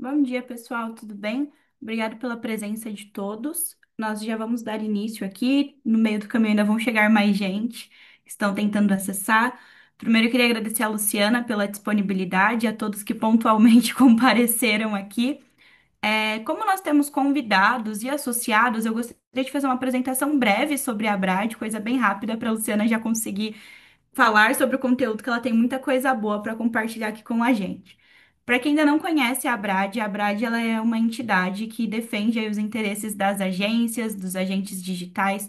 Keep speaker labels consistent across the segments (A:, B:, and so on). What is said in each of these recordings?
A: Bom dia, pessoal, tudo bem? Obrigado pela presença de todos. Nós já vamos dar início aqui. No meio do caminho ainda vão chegar mais gente que estão tentando acessar. Primeiro, eu queria agradecer a Luciana pela disponibilidade, a todos que pontualmente compareceram aqui. Como nós temos convidados e associados, eu gostaria de fazer uma apresentação breve sobre a Brad, coisa bem rápida, para a Luciana já conseguir falar sobre o conteúdo, que ela tem muita coisa boa para compartilhar aqui com a gente. Para quem ainda não conhece a Brad ela é uma entidade que defende aí os interesses das agências, dos agentes digitais,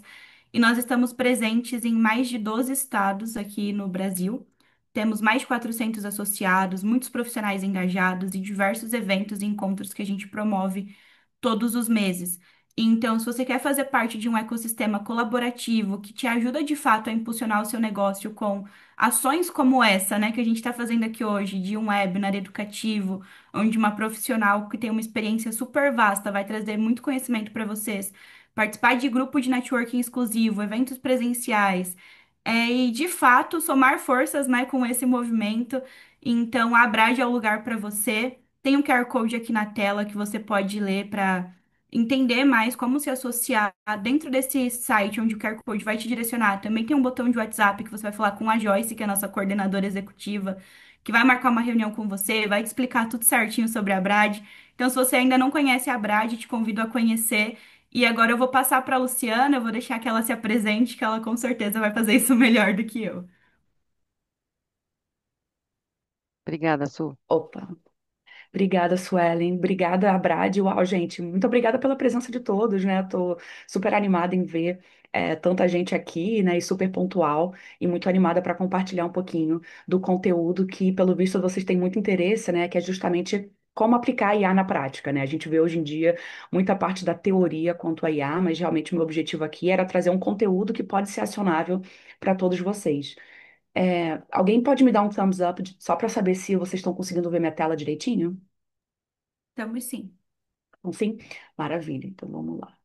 A: e nós estamos presentes em mais de 12 estados aqui no Brasil. Temos mais de 400 associados, muitos profissionais engajados e diversos eventos e encontros que a gente promove todos os meses. Então, se você quer fazer parte de um ecossistema colaborativo que te ajuda de fato a impulsionar o seu negócio com ações como essa, né, que a gente está fazendo aqui hoje, de um webinar educativo, onde uma profissional que tem uma experiência super vasta vai trazer muito conhecimento para vocês, participar de grupo de networking exclusivo, eventos presenciais, e de fato somar forças, né, com esse movimento. Então, a Abrage é o lugar para você. Tem um QR Code aqui na tela que você pode ler para entender mais como se associar dentro desse site onde o QR Code vai te direcionar. Também tem um botão de WhatsApp que você vai falar com a Joyce, que é a nossa coordenadora executiva, que vai marcar uma reunião com você, vai te explicar tudo certinho sobre a Brad. Então, se você ainda não conhece a Brad, te convido a conhecer. E agora eu vou passar para a Luciana, eu vou deixar que ela se apresente, que ela com certeza vai fazer isso melhor do que eu.
B: Obrigada, Su.
C: Opa, obrigada, Suelen. Obrigada, Brad. Uau, gente, muito obrigada pela presença de todos, né? Tô super animada em ver tanta gente aqui, né? E super pontual e muito animada para compartilhar um pouquinho do conteúdo que, pelo visto, vocês têm muito interesse, né? Que é justamente como aplicar a IA na prática, né? A gente vê hoje em dia muita parte da teoria quanto à IA, mas realmente o meu objetivo aqui era trazer um conteúdo que pode ser acionável para todos vocês. Alguém pode me dar um thumbs up só para saber se vocês estão conseguindo ver minha tela direitinho?
A: Tamo sim.
C: Então, sim? Maravilha. Então, vamos lá.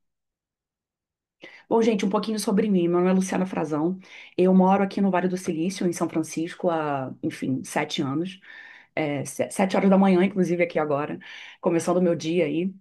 C: Bom, gente, um pouquinho sobre mim. Meu nome é Luciana Frazão. Eu moro aqui no Vale do Silício, em São Francisco, há, enfim, 7 anos. 7 horas da manhã, inclusive, aqui agora, começando o meu dia aí.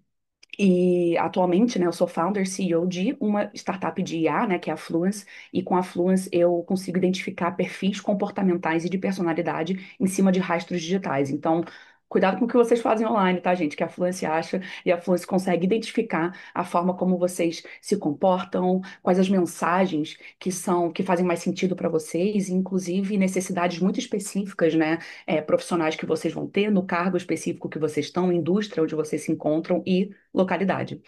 C: E atualmente, né, eu sou founder, CEO de uma startup de IA, né, que é a Fluence, e com a Fluence eu consigo identificar perfis comportamentais e de personalidade em cima de rastros digitais. Então, cuidado com o que vocês fazem online, tá, gente? Que a Fluence acha e a Fluence consegue identificar a forma como vocês se comportam, quais as mensagens que fazem mais sentido para vocês, e inclusive necessidades muito específicas, né, profissionais que vocês vão ter no cargo específico que vocês estão, indústria onde vocês se encontram e localidade.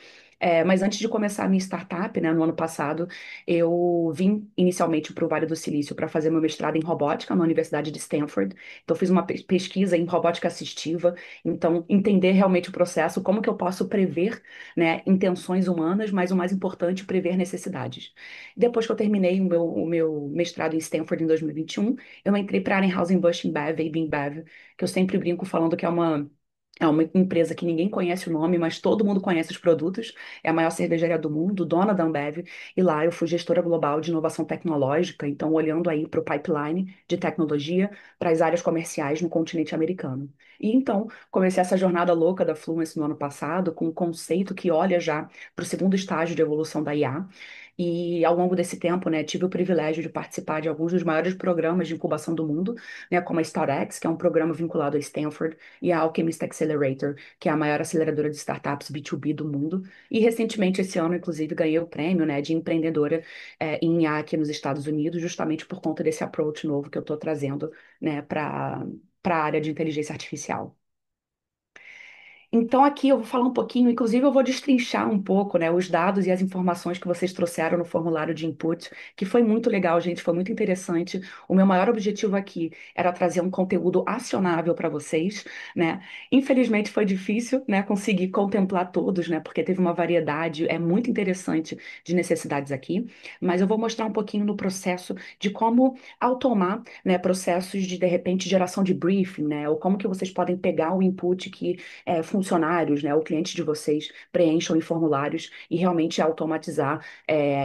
C: Mas antes de começar a minha startup, né, no ano passado, eu vim inicialmente para o Vale do Silício para fazer meu mestrado em robótica na Universidade de Stanford. Então, fiz uma pesquisa em robótica assistiva. Então, entender realmente o processo, como que eu posso prever, né, intenções humanas, mas o mais importante, prever necessidades. Depois que eu terminei o meu mestrado em Stanford em 2021, eu entrei para a Anheuser-Busch InBev, AB InBev, que eu sempre brinco falando que é uma empresa que ninguém conhece o nome, mas todo mundo conhece os produtos. É a maior cervejaria do mundo, dona da Ambev. E lá eu fui gestora global de inovação tecnológica, então olhando aí para o pipeline de tecnologia para as áreas comerciais no continente americano. E então comecei essa jornada louca da Fluence no ano passado, com um conceito que olha já para o segundo estágio de evolução da IA. E ao longo desse tempo, né, tive o privilégio de participar de alguns dos maiores programas de incubação do mundo, né, como a StartX, que é um programa vinculado a Stanford, e a Alchemist Accelerator, que é a maior aceleradora de startups B2B do mundo. E recentemente, esse ano, inclusive, ganhei o prêmio, né, de empreendedora em IA aqui nos Estados Unidos, justamente por conta desse approach novo que eu estou trazendo, né, para a área de inteligência artificial. Então, aqui eu vou falar um pouquinho, inclusive eu vou destrinchar um pouco, né, os dados e as informações que vocês trouxeram no formulário de input, que foi muito legal, gente, foi muito interessante. O meu maior objetivo aqui era trazer um conteúdo acionável para vocês, né? Infelizmente foi difícil, né, conseguir contemplar todos, né, porque teve uma variedade, é muito interessante de necessidades aqui, mas eu vou mostrar um pouquinho no processo de como automar, né, processos de repente, geração de briefing, né, ou como que vocês podem pegar o input que funcionários, né, ou clientes de vocês preencham em formulários e realmente automatizar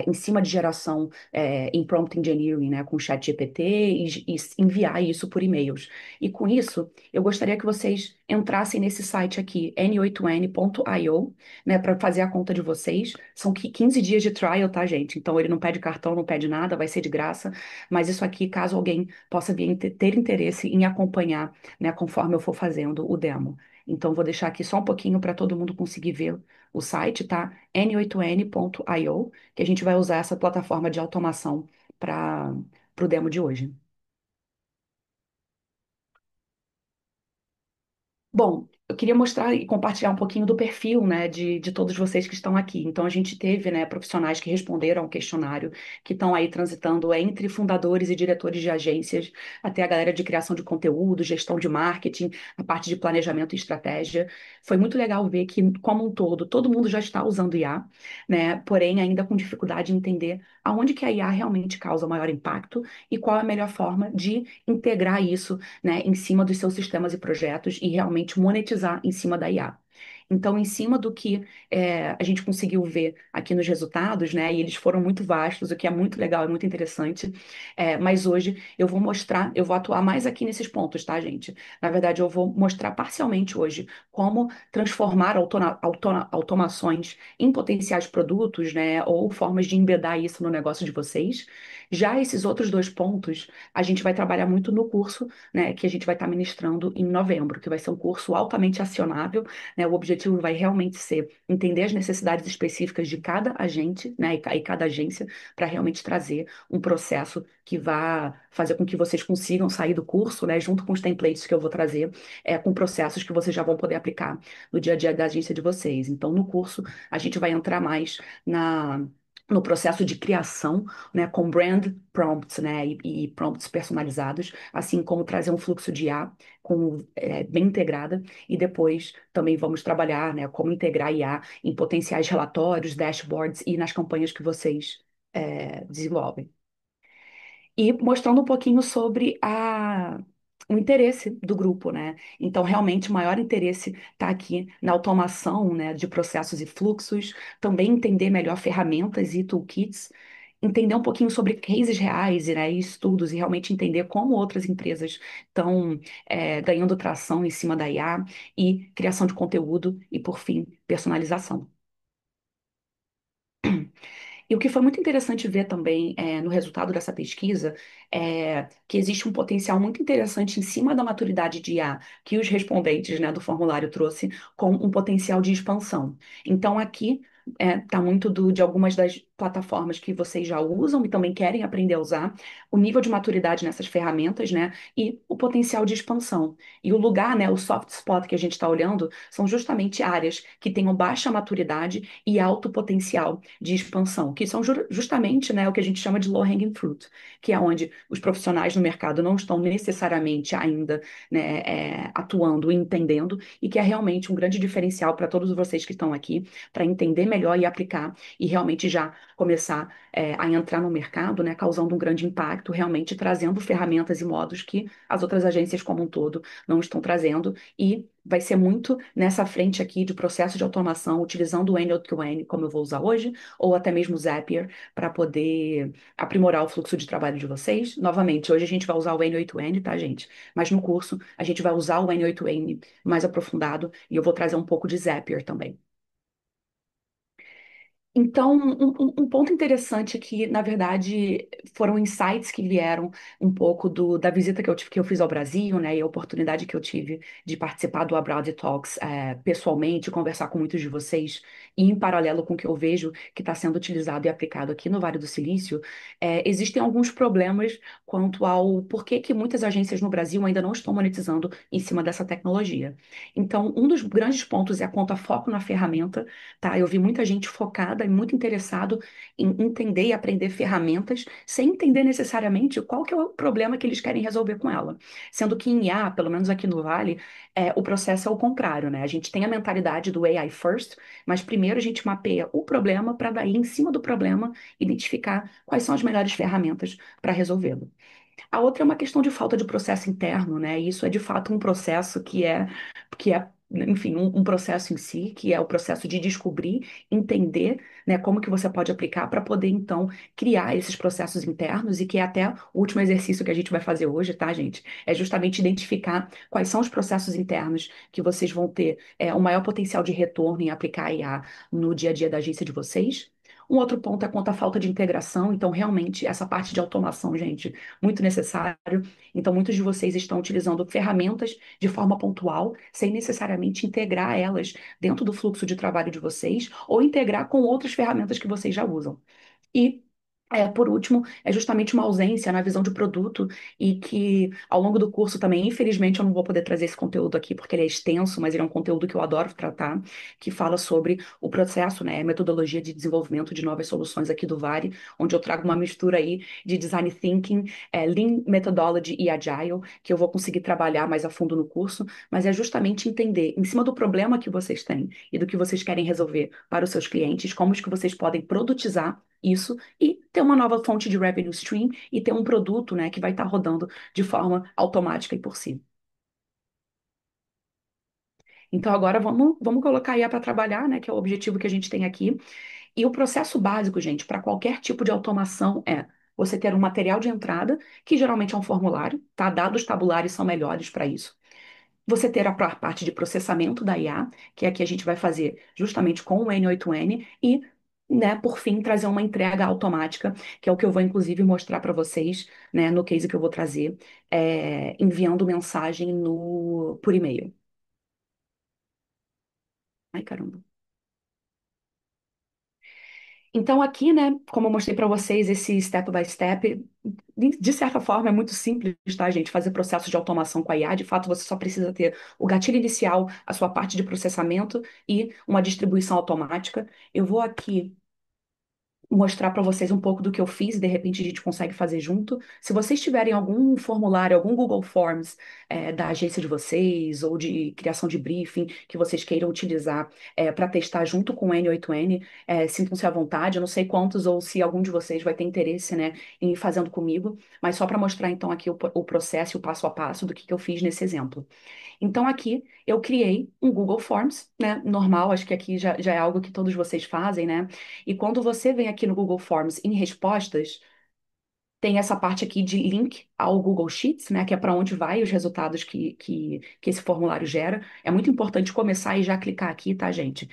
C: em cima de geração em prompt engineering, né, com chat GPT e enviar isso por e-mails. E com isso, eu gostaria que vocês entrassem nesse site aqui, n8n.io, né, para fazer a conta de vocês. São 15 dias de trial, tá, gente? Então ele não pede cartão, não pede nada, vai ser de graça. Mas isso aqui, caso alguém possa vir ter interesse em acompanhar, né, conforme eu for fazendo o demo. Então vou deixar aqui só um pouquinho para todo mundo conseguir ver o site, tá? n8n.io, que a gente vai usar essa plataforma de automação para o demo de hoje. Bom, eu queria mostrar e compartilhar um pouquinho do perfil, né, de todos vocês que estão aqui. Então, a gente teve, né, profissionais que responderam ao questionário, que estão aí transitando entre fundadores e diretores de agências, até a galera de criação de conteúdo, gestão de marketing, a parte de planejamento e estratégia. Foi muito legal ver que, como um todo mundo já está usando IA, né, porém ainda com dificuldade em entender aonde que a IA realmente causa o maior impacto e qual é a melhor forma de integrar isso, né, em cima dos seus sistemas e projetos e realmente monetizar em cima da IA. Então, em cima do que a gente conseguiu ver aqui nos resultados, né, e eles foram muito vastos, o que é muito legal e muito interessante, mas hoje eu vou mostrar, eu vou atuar mais aqui nesses pontos, tá, gente? Na verdade, eu vou mostrar parcialmente hoje como transformar automações em potenciais produtos, né, ou formas de embedar isso no negócio de vocês. Já esses outros dois pontos, a gente vai trabalhar muito no curso, né, que a gente vai estar ministrando em novembro, que vai ser um curso altamente acionável, né? O objetivo vai realmente ser entender as necessidades específicas de cada agente, né, e cada agência, para realmente trazer um processo que vá fazer com que vocês consigam sair do curso, né, junto com os templates que eu vou trazer, com processos que vocês já vão poder aplicar no dia a dia da agência de vocês. Então, no curso, a gente vai entrar mais no processo de criação, né, com brand prompts, né, e prompts personalizados, assim como trazer um fluxo de IA bem integrada, e depois também vamos trabalhar, né, como integrar IA em potenciais relatórios, dashboards e nas campanhas que vocês desenvolvem. E mostrando um pouquinho sobre o interesse do grupo, né? Então, realmente, o maior interesse está aqui na automação, né, de processos e fluxos, também entender melhor ferramentas e toolkits, entender um pouquinho sobre cases reais, né, e estudos, e realmente entender como outras empresas estão ganhando tração em cima da IA e criação de conteúdo e, por fim, personalização. E o que foi muito interessante ver também no resultado dessa pesquisa é que existe um potencial muito interessante em cima da maturidade de IA que os respondentes, né, do formulário trouxe, com um potencial de expansão. Então, aqui está muito de algumas das plataformas que vocês já usam e também querem aprender a usar, o nível de maturidade nessas ferramentas, né, e o potencial de expansão. E o lugar, né, o soft spot que a gente está olhando, são justamente áreas que tenham baixa maturidade e alto potencial de expansão, que são justamente, né, o que a gente chama de low-hanging fruit, que é onde os profissionais no mercado não estão necessariamente ainda, né, atuando e entendendo, e que é realmente um grande diferencial para todos vocês que estão aqui, para entender melhor e aplicar, e realmente já começar a entrar no mercado, né, causando um grande impacto, realmente trazendo ferramentas e modos que as outras agências como um todo não estão trazendo, e vai ser muito nessa frente aqui de processo de automação, utilizando o N8N, como eu vou usar hoje, ou até mesmo o Zapier, para poder aprimorar o fluxo de trabalho de vocês. Novamente, hoje a gente vai usar o N8N, tá, gente? Mas no curso a gente vai usar o N8N mais aprofundado e eu vou trazer um pouco de Zapier também. Então, um ponto interessante que, na verdade, foram insights que vieram um pouco da visita que eu fiz ao Brasil, né, e a oportunidade que eu tive de participar do Abroad Talks pessoalmente, conversar com muitos de vocês, e em paralelo com o que eu vejo que está sendo utilizado e aplicado aqui no Vale do Silício, existem alguns problemas quanto ao porquê que muitas agências no Brasil ainda não estão monetizando em cima dessa tecnologia. Então, um dos grandes pontos é quanto a foco na ferramenta, tá? Eu vi muita gente focada e muito interessado em entender e aprender ferramentas sem entender necessariamente qual que é o problema que eles querem resolver com ela. Sendo que em IA, pelo menos aqui no Vale, o processo é o contrário, né? A gente tem a mentalidade do AI first, mas primeiro a gente mapeia o problema para daí, em cima do problema, identificar quais são as melhores ferramentas para resolvê-lo. A outra é uma questão de falta de processo interno, né? Isso é de fato um processo que é enfim, um processo em si, que é o processo de descobrir, entender, né, como que você pode aplicar para poder, então, criar esses processos internos e que é até o último exercício que a gente vai fazer hoje, tá, gente? É justamente identificar quais são os processos internos que vocês vão ter o maior potencial de retorno em aplicar a IA no dia a dia da agência de vocês. Um outro ponto é quanto à falta de integração. Então, realmente, essa parte de automação, gente, muito necessário. Então, muitos de vocês estão utilizando ferramentas de forma pontual, sem necessariamente integrar elas dentro do fluxo de trabalho de vocês ou integrar com outras ferramentas que vocês já usam. E, por último, é justamente uma ausência na visão de produto e que, ao longo do curso também, infelizmente, eu não vou poder trazer esse conteúdo aqui porque ele é extenso, mas ele é um conteúdo que eu adoro tratar, que fala sobre o processo, né, a metodologia de desenvolvimento de novas soluções aqui do Vale, onde eu trago uma mistura aí de design thinking, lean methodology e agile, que eu vou conseguir trabalhar mais a fundo no curso, mas é justamente entender, em cima do problema que vocês têm e do que vocês querem resolver para os seus clientes, como que vocês podem produtizar isso e ter uma nova fonte de revenue stream e ter um produto, né, que vai estar rodando de forma automática e por si. Então agora vamos colocar a IA para trabalhar, né, que é o objetivo que a gente tem aqui. E o processo básico, gente, para qualquer tipo de automação é você ter um material de entrada, que geralmente é um formulário, tá? Dados tabulares são melhores para isso. Você ter a parte de processamento da IA, que aqui a gente vai fazer justamente com o N8N, e, né, por fim, trazer uma entrega automática, que é o que eu vou, inclusive, mostrar para vocês, né, no case que eu vou trazer, enviando mensagem por e-mail. Ai, caramba. Então, aqui, né, como eu mostrei para vocês, esse step by step, de certa forma, é muito simples, tá, gente? Fazer processo de automação com a IA. De fato, você só precisa ter o gatilho inicial, a sua parte de processamento e uma distribuição automática. Eu vou aqui mostrar para vocês um pouco do que eu fiz, de repente a gente consegue fazer junto. Se vocês tiverem algum formulário, algum Google Forms da agência de vocês ou de criação de briefing que vocês queiram utilizar para testar junto com o N8N, sintam-se à vontade. Eu não sei quantos ou se algum de vocês vai ter interesse, né, em ir fazendo comigo, mas só para mostrar então aqui o processo e o passo a passo do que eu fiz nesse exemplo. Então, aqui eu criei um Google Forms, né? Normal, acho que aqui já é algo que todos vocês fazem, né? E quando você vem aqui no Google Forms em respostas, tem essa parte aqui de link ao Google Sheets, né? Que é para onde vai os resultados que esse formulário gera. É muito importante começar e já clicar aqui, tá, gente?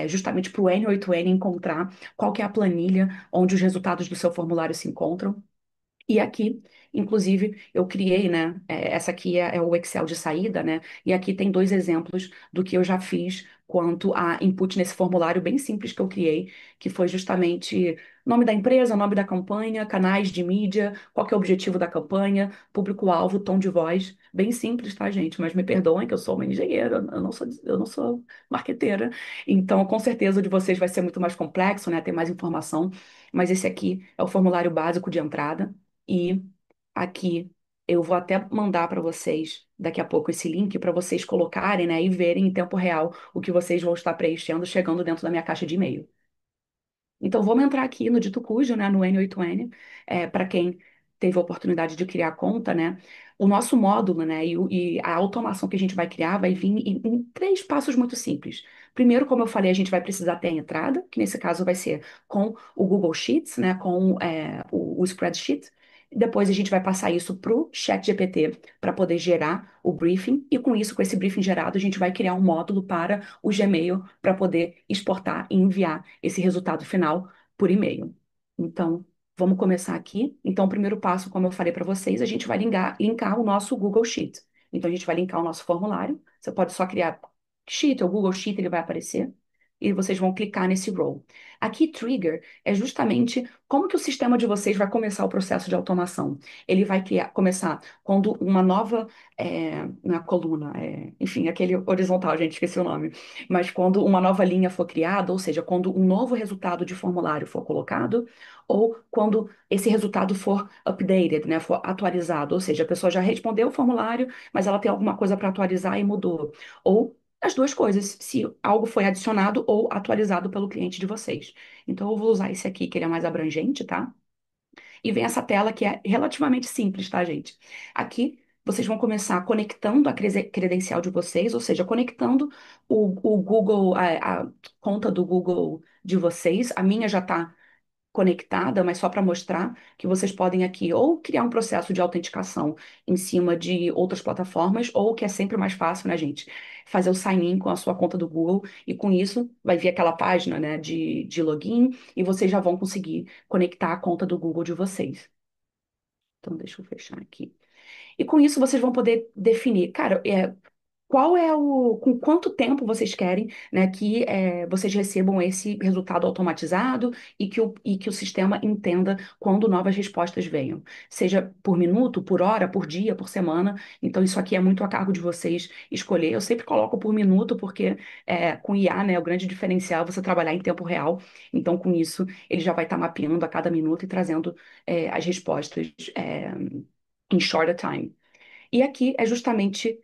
C: Justamente para o N8N encontrar qual que é a planilha onde os resultados do seu formulário se encontram. E aqui, inclusive, eu criei, né? Essa aqui é o Excel de saída, né? E aqui tem dois exemplos do que eu já fiz quanto a input nesse formulário bem simples que eu criei, que foi justamente nome da empresa, nome da campanha, canais de mídia, qual que é o objetivo da campanha, público-alvo, tom de voz. Bem simples, tá, gente? Mas me perdoem que eu sou uma engenheira, eu não sou marqueteira. Então, com certeza, o de vocês vai ser muito mais complexo, né? Ter mais informação. Mas esse aqui é o formulário básico de entrada. E aqui eu vou até mandar para vocês daqui a pouco esse link para vocês colocarem, né, e verem em tempo real o que vocês vão estar preenchendo chegando dentro da minha caixa de e-mail. Então, vamos entrar aqui no Dito Cujo, né, no N8N, para quem teve a oportunidade de criar a conta, né? O nosso módulo, né, e a automação que a gente vai criar vai vir em três passos muito simples. Primeiro, como eu falei, a gente vai precisar ter a entrada, que nesse caso vai ser com o Google Sheets, né, com o spreadsheet. Depois a gente vai passar isso para o ChatGPT para poder gerar o briefing, e com isso, com esse briefing gerado, a gente vai criar um módulo para o Gmail para poder exportar e enviar esse resultado final por e-mail. Então, vamos começar aqui. Então, o primeiro passo, como eu falei para vocês, a gente vai linkar o nosso Google Sheet. Então, a gente vai linkar o nosso formulário. Você pode só criar Sheet ou Google Sheet, ele vai aparecer. E vocês vão clicar nesse role. Aqui, trigger é justamente como que o sistema de vocês vai começar o processo de automação. Ele vai começar quando uma nova, na coluna, enfim, aquele horizontal, gente, esqueci o nome. Mas quando uma nova linha for criada, ou seja, quando um novo resultado de formulário for colocado, ou quando esse resultado for updated, né, for atualizado, ou seja, a pessoa já respondeu o formulário, mas ela tem alguma coisa para atualizar e mudou. Ou as duas coisas, se algo foi adicionado ou atualizado pelo cliente de vocês. Então, eu vou usar esse aqui, que ele é mais abrangente, tá? E vem essa tela que é relativamente simples, tá, gente? Aqui vocês vão começar conectando a credencial de vocês, ou seja, conectando o Google, a conta do Google de vocês. A minha já está conectada, mas só para mostrar que vocês podem aqui ou criar um processo de autenticação em cima de outras plataformas, ou que é sempre mais fácil, né, gente, fazer o sign-in com a sua conta do Google e com isso vai vir aquela página, né, de login e vocês já vão conseguir conectar a conta do Google de vocês. Então, deixa eu fechar aqui. E com isso vocês vão poder definir, cara, qual é com quanto tempo vocês querem, né, que vocês recebam esse resultado automatizado e que o sistema entenda quando novas respostas venham, seja por minuto, por hora, por dia, por semana. Então isso aqui é muito a cargo de vocês escolher. Eu sempre coloco por minuto porque com IA, né, o grande diferencial é você trabalhar em tempo real. Então com isso ele já vai estar mapeando a cada minuto e trazendo as respostas em shorter time. E aqui é justamente,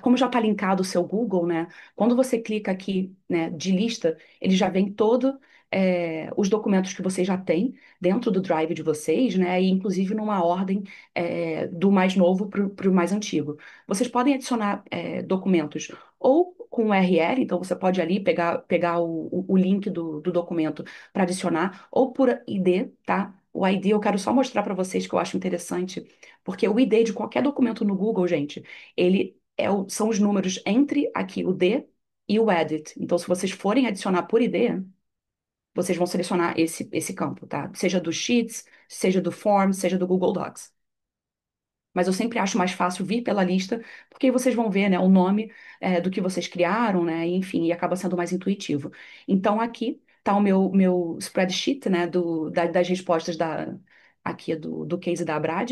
C: como já está linkado o seu Google, né? Quando você clica aqui, né, de lista, ele já vem todo os documentos que vocês já têm dentro do Drive de vocês, né? E inclusive numa ordem do mais novo para o mais antigo. Vocês podem adicionar documentos ou com URL, então você pode ali pegar o link do documento para adicionar, ou por ID, tá? O ID eu quero só mostrar para vocês que eu acho interessante porque o ID de qualquer documento no Google, gente, ele são os números entre aqui o D e o edit. Então, se vocês forem adicionar por ID, vocês vão selecionar esse campo, tá? Seja do Sheets, seja do Forms, seja do Google Docs. Mas eu sempre acho mais fácil vir pela lista, porque aí vocês vão ver, né, o nome do que vocês criaram, né, e, enfim, e acaba sendo mais intuitivo. Então, aqui está o meu spreadsheet, né, das respostas aqui do case da Abrad,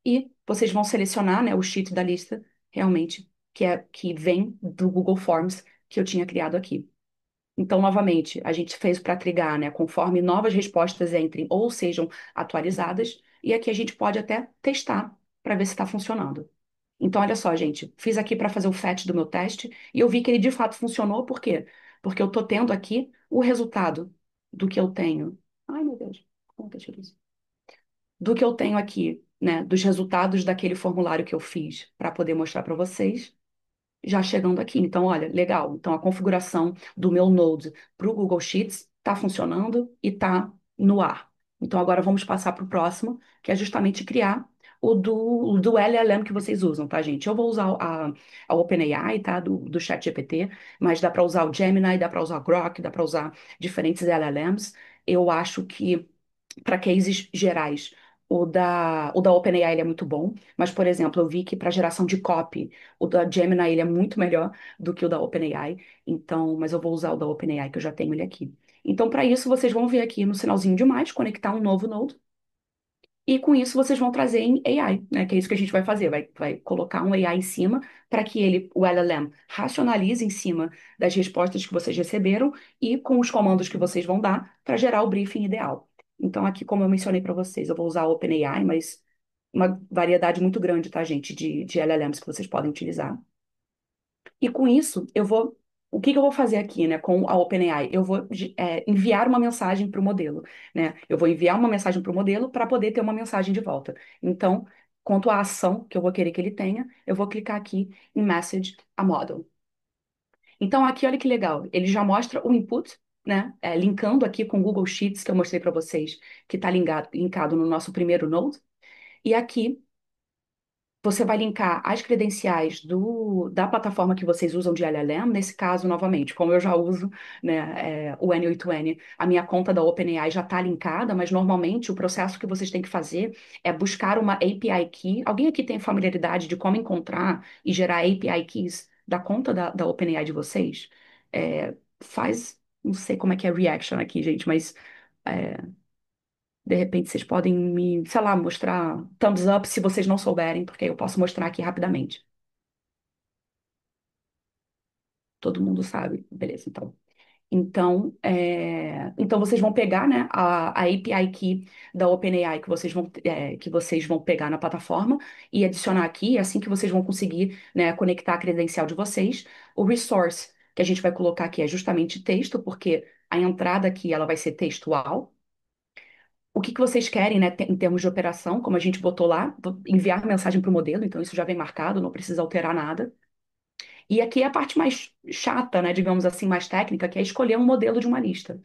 C: e vocês vão selecionar, né, o sheet da lista, realmente, que vem do Google Forms que eu tinha criado aqui. Então, novamente, a gente fez para trigar, né, conforme novas respostas entrem ou sejam atualizadas, e aqui a gente pode até testar para ver se está funcionando. Então, olha só, gente, fiz aqui para fazer o fetch do meu teste e eu vi que ele de fato funcionou, por quê? Porque eu estou tendo aqui o resultado do que eu tenho. Ai, meu Deus, como que eu tiro isso? Do que eu tenho aqui, né, dos resultados daquele formulário que eu fiz para poder mostrar para vocês já chegando aqui. Então, olha, legal. Então, a configuração do meu Node para o Google Sheets está funcionando e está no ar. Então, agora vamos passar para o próximo, que é justamente criar o do LLM que vocês usam, tá, gente? Eu vou usar a OpenAI, tá, do ChatGPT, mas dá para usar o Gemini, dá para usar o Grok, dá para usar diferentes LLMs. Eu acho que para cases gerais. O da OpenAI ele é muito bom, mas, por exemplo, eu vi que para geração de copy, o da Gemini ele é muito melhor do que o da OpenAI, então, mas eu vou usar o da OpenAI, que eu já tenho ele aqui. Então, para isso, vocês vão ver aqui no sinalzinho de mais, conectar um novo node, e com isso vocês vão trazer em AI, né? Que é isso que a gente vai fazer, vai colocar um AI em cima para que o LLM, racionalize em cima das respostas que vocês receberam e com os comandos que vocês vão dar para gerar o briefing ideal. Então, aqui, como eu mencionei para vocês, eu vou usar o OpenAI, mas uma variedade muito grande, tá, gente, de LLMs que vocês podem utilizar. E com isso, o que que eu vou fazer aqui, né, com a OpenAI? Eu vou enviar uma mensagem para o modelo, né? Eu vou enviar uma mensagem para o modelo para poder ter uma mensagem de volta. Então, quanto à ação que eu vou querer que ele tenha, eu vou clicar aqui em Message a Model. Então, aqui, olha que legal, ele já mostra o input, né, linkando aqui com o Google Sheets que eu mostrei para vocês, que está linkado no nosso primeiro node. E aqui você vai linkar as credenciais da plataforma que vocês usam de LLM. Nesse caso, novamente, como eu já uso, né, o N8N, a minha conta da OpenAI já está linkada, mas normalmente o processo que vocês têm que fazer é buscar uma API Key. Alguém aqui tem familiaridade de como encontrar e gerar API Keys da conta da OpenAI de vocês? Não sei como é que é reaction aqui, gente, mas é, de repente, vocês podem me, sei lá, mostrar thumbs up se vocês não souberem, porque eu posso mostrar aqui rapidamente. Todo mundo sabe. Beleza, então. Então vocês vão pegar, né, a API Key da OpenAI que vocês vão pegar na plataforma e adicionar aqui, é assim que vocês vão conseguir, né, conectar a credencial de vocês. O resource que a gente vai colocar aqui é justamente texto, porque a entrada aqui ela vai ser textual. o que que vocês querem, né, em termos de operação, como a gente botou lá, vou enviar mensagem para o modelo, então isso já vem marcado, não precisa alterar nada. E aqui é a parte mais chata, né, digamos assim, mais técnica, que é escolher um modelo de uma lista.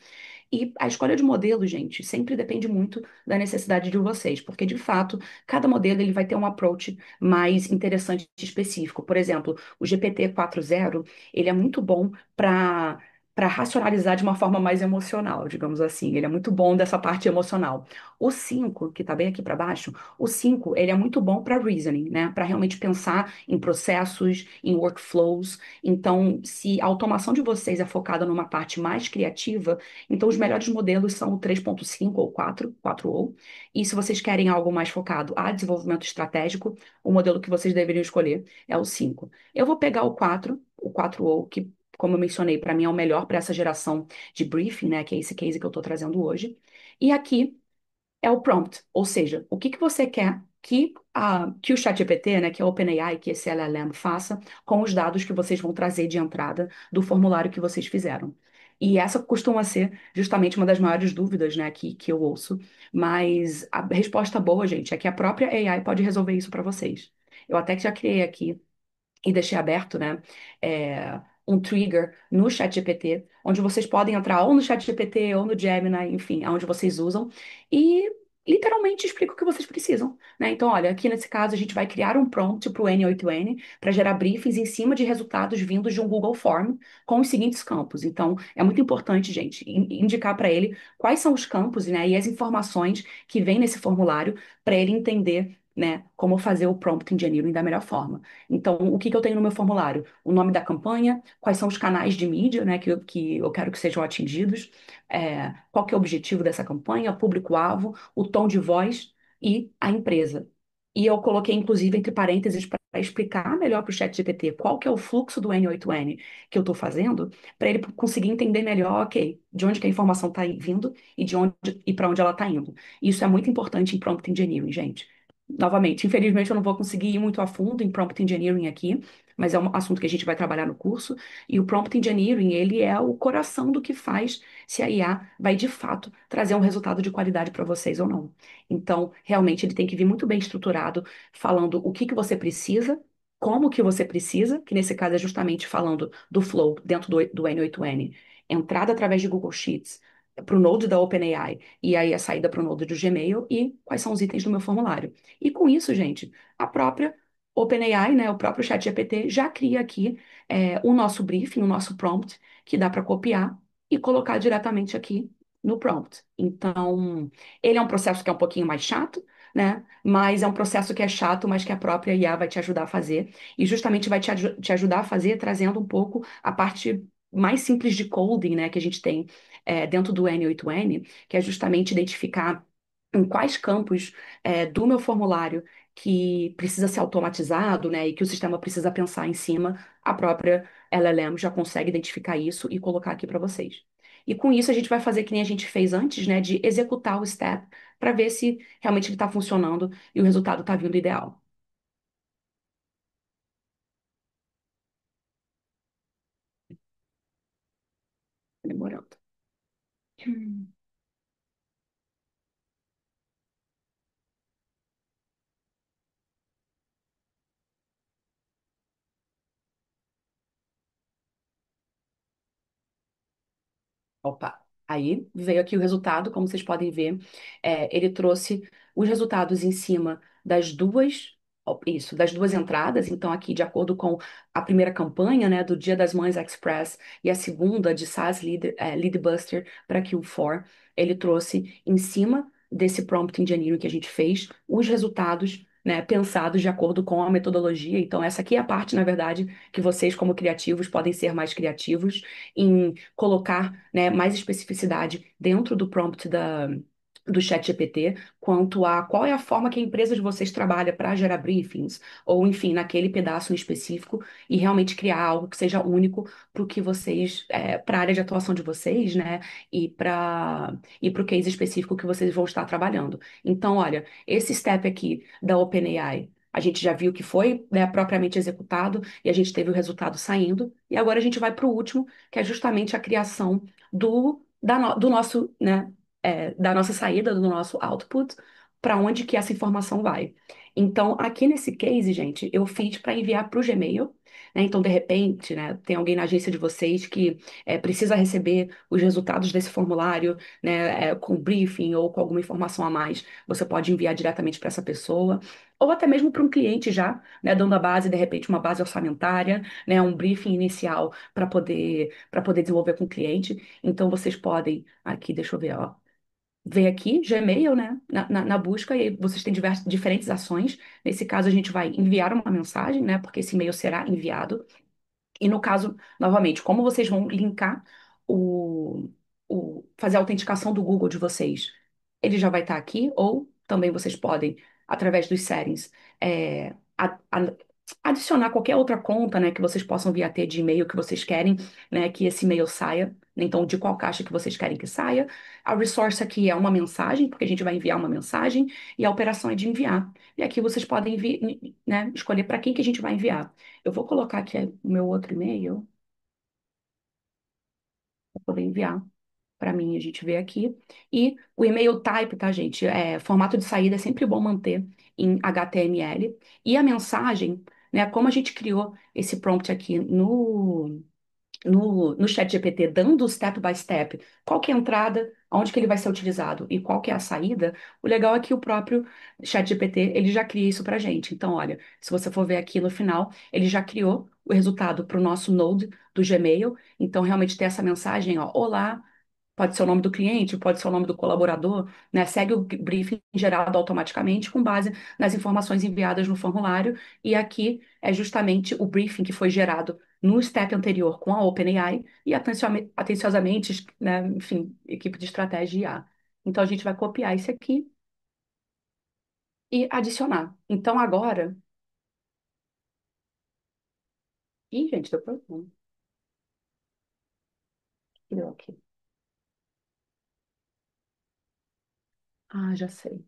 C: E a escolha de modelo, gente, sempre depende muito da necessidade de vocês, porque de fato, cada modelo ele vai ter um approach mais interessante e específico. Por exemplo, o GPT 4.0, ele é muito bom para racionalizar de uma forma mais emocional, digamos assim. Ele é muito bom dessa parte emocional. O 5, que está bem aqui para baixo, o 5 ele é muito bom para reasoning, né? Para realmente pensar em processos, em workflows. Então, se a automação de vocês é focada numa parte mais criativa, então, os melhores modelos são o 3.5 ou 4 ou. E se vocês querem algo mais focado a desenvolvimento estratégico, o modelo que vocês deveriam escolher é o 5. Eu vou pegar o 4 ou, que, como eu mencionei, para mim é o melhor para essa geração de briefing, né, que é esse case que eu estou trazendo hoje. E aqui é o prompt, ou seja, o que que você quer que o ChatGPT, né, que é o OpenAI, que esse LLM faça com os dados que vocês vão trazer de entrada do formulário que vocês fizeram. E essa costuma ser justamente uma das maiores dúvidas, né, que eu ouço. Mas a resposta boa, gente, é que a própria AI pode resolver isso para vocês. Eu até que já criei aqui e deixei aberto, né, um trigger no ChatGPT, onde vocês podem entrar ou no ChatGPT ou no Gemini, enfim, aonde vocês usam, e literalmente explica o que vocês precisam, né? Então, olha, aqui nesse caso a gente vai criar um prompt para o N8N para gerar briefings em cima de resultados vindos de um Google Form com os seguintes campos. Então, é muito importante, gente, indicar para ele quais são os campos, né, e as informações que vêm nesse formulário para ele entender, né, como fazer o prompt engineering da melhor forma. Então, o que que eu tenho no meu formulário? O nome da campanha, quais são os canais de mídia, né, que eu quero que sejam atingidos, qual que é o objetivo dessa campanha, público-alvo, o tom de voz e a empresa. E eu coloquei, inclusive, entre parênteses, para explicar melhor para o ChatGPT qual que é o fluxo do N8N que eu estou fazendo, para ele conseguir entender melhor, ok, de onde que a informação está vindo e de onde e para onde ela está indo. Isso é muito importante em prompt engineering, gente. Novamente, infelizmente eu não vou conseguir ir muito a fundo em prompt engineering aqui, mas é um assunto que a gente vai trabalhar no curso. E o prompt engineering, ele é o coração do que faz se a IA vai de fato trazer um resultado de qualidade para vocês ou não. Então, realmente ele tem que vir muito bem estruturado, falando o que que você precisa, como que você precisa, que nesse caso é justamente falando do flow dentro do N8N, entrada através de Google Sheets para o Node da OpenAI e aí a saída para o Node do Gmail e quais são os itens do meu formulário. E com isso, gente, a própria OpenAI, né, o próprio ChatGPT já cria aqui o nosso briefing, o nosso prompt, que dá para copiar e colocar diretamente aqui no prompt. Então, ele é um processo que é um pouquinho mais chato, né? Mas é um processo que é chato, mas que a própria IA vai te ajudar a fazer. E justamente vai te ajudar a fazer trazendo um pouco a parte mais simples de coding, né, que a gente tem dentro do N8N, que é justamente identificar em quais campos do meu formulário que precisa ser automatizado, né, e que o sistema precisa pensar em cima, a própria LLM já consegue identificar isso e colocar aqui para vocês. E com isso a gente vai fazer que nem a gente fez antes, né, de executar o step para ver se realmente ele está funcionando e o resultado está vindo ideal. Demorando. Opa, aí veio aqui o resultado, como vocês podem ver, ele trouxe os resultados em cima das duas, ó, isso, das duas entradas. Então, aqui, de acordo com a primeira campanha, né, do Dia das Mães Express e a segunda de SaaS Lead Buster para Q4, ele trouxe em cima desse prompt engineering que a gente fez, os resultados, né, pensados de acordo com a metodologia. Então, essa aqui é a parte, na verdade, que vocês, como criativos, podem ser mais criativos em colocar, né, mais especificidade dentro do prompt do ChatGPT quanto a qual é a forma que a empresa de vocês trabalha para gerar briefings, ou enfim, naquele pedaço em específico, e realmente criar algo que seja único para o que vocês, para a área de atuação de vocês, né, e para o case específico que vocês vão estar trabalhando. Então, olha, esse step aqui da OpenAI. A gente já viu que foi, né, propriamente executado e a gente teve o resultado saindo. E agora a gente vai para o último, que é justamente a criação do nosso, né? da nossa saída, do nosso output, para onde que essa informação vai. Então, aqui nesse case, gente, eu fiz para enviar para o Gmail, né? Então, de repente, né, tem alguém na agência de vocês que precisa receber os resultados desse formulário, né, com briefing ou com alguma informação a mais, você pode enviar diretamente para essa pessoa. Ou até mesmo para um cliente já, né, dando a base, de repente, uma base orçamentária, né, um briefing inicial para poder desenvolver com o cliente. Então, vocês podem, aqui, deixa eu ver, ó, ver aqui, Gmail, né, na busca, e aí vocês têm diferentes ações. Nesse caso, a gente vai enviar uma mensagem, né, porque esse e-mail será enviado. E no caso, novamente, como vocês vão linkar o, fazer a autenticação do Google de vocês? Ele já vai estar aqui, ou também vocês podem, através dos settings, adicionar qualquer outra conta, né, que vocês possam vir a ter de e-mail que vocês querem, né, que esse e-mail saia. Então, de qual caixa que vocês querem que saia. A resource aqui é uma mensagem, porque a gente vai enviar uma mensagem, e a operação é de enviar. E aqui vocês podem né, escolher para quem que a gente vai enviar. Eu vou colocar aqui o meu outro e-mail para poder enviar para mim, a gente vê aqui. E o e-mail type, tá, gente? Formato de saída é sempre bom manter em HTML. E a mensagem, né, como a gente criou esse prompt aqui no chat GPT, dando o step by step, qual que é a entrada, onde que ele vai ser utilizado e qual que é a saída, o legal é que o próprio chat GPT, ele já cria isso pra gente. Então, olha, se você for ver aqui no final, ele já criou o resultado para o nosso Node do Gmail. Então, realmente ter essa mensagem, ó, olá, pode ser o nome do cliente, pode ser o nome do colaborador, né? Segue o briefing gerado automaticamente com base nas informações enviadas no formulário. E aqui é justamente o briefing que foi gerado no step anterior com a OpenAI e atenciosamente, né, enfim, equipe de estratégia IA. Então a gente vai copiar esse aqui e adicionar. Então agora, ih, gente, deu problema. Deu aqui. Ah, já sei.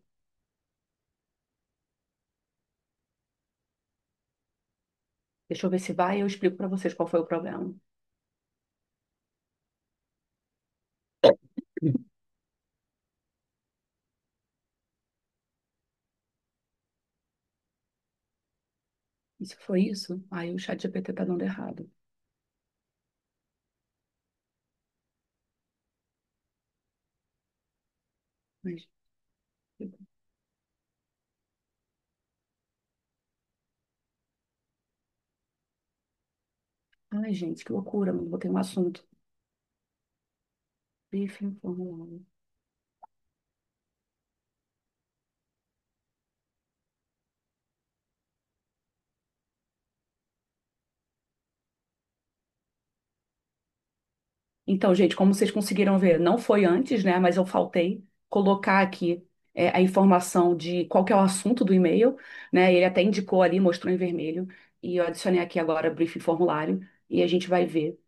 C: Deixa eu ver se vai e eu explico para vocês qual foi o problema. E se foi isso, aí o chat GPT tá dando errado. Mas, ai, gente, que loucura, não botei um assunto. Briefing formulário. Então, gente, como vocês conseguiram ver, não foi antes, né? Mas eu faltei colocar aqui a informação de qual que é o assunto do e-mail, né? Ele até indicou ali, mostrou em vermelho, e eu adicionei aqui agora briefing formulário, e a gente vai ver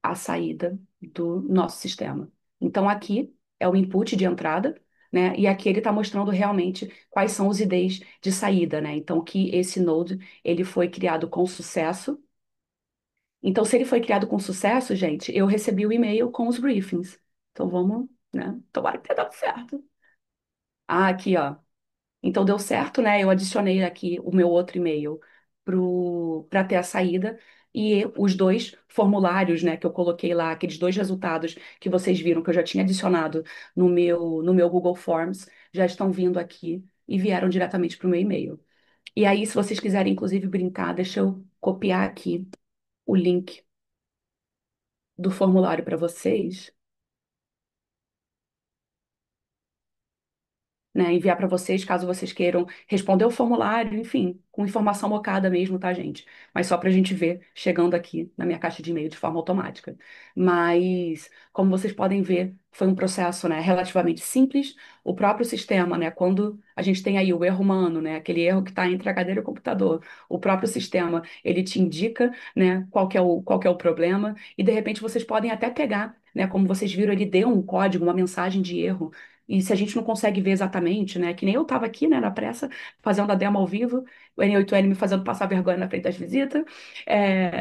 C: a saída do nosso sistema. Então, aqui é o input de entrada, né? E aqui ele está mostrando realmente quais são os IDs de saída, né? Então, que esse node ele foi criado com sucesso. Então, se ele foi criado com sucesso, gente, eu recebi o e-mail com os briefings. Então, vamos, né? Tomara que tenha dado certo. Ah, aqui, ó. Então, deu certo, né? Eu adicionei aqui o meu outro e-mail para ter a saída. E os dois formulários, né, que eu coloquei lá, aqueles dois resultados que vocês viram que eu já tinha adicionado no meu Google Forms, já estão vindo aqui e vieram diretamente para o meu e-mail. E aí, se vocês quiserem, inclusive, brincar, deixa eu copiar aqui o link do formulário para vocês, né, enviar para vocês, caso vocês queiram responder o formulário, enfim, com informação mocada mesmo, tá, gente? Mas só para a gente ver chegando aqui na minha caixa de e-mail de forma automática. Mas, como vocês podem ver, foi um processo, né, relativamente simples. O próprio sistema, né, quando a gente tem aí o erro humano, né, aquele erro que está entre a cadeira e o computador, o próprio sistema, ele te indica, né, qual que é o problema, e de repente vocês podem até pegar, né, como vocês viram, ele deu um código, uma mensagem de erro e se a gente não consegue ver exatamente, né? Que nem eu estava aqui, né, na pressa, fazendo a demo ao vivo, o N8N me fazendo passar vergonha na frente das visitas,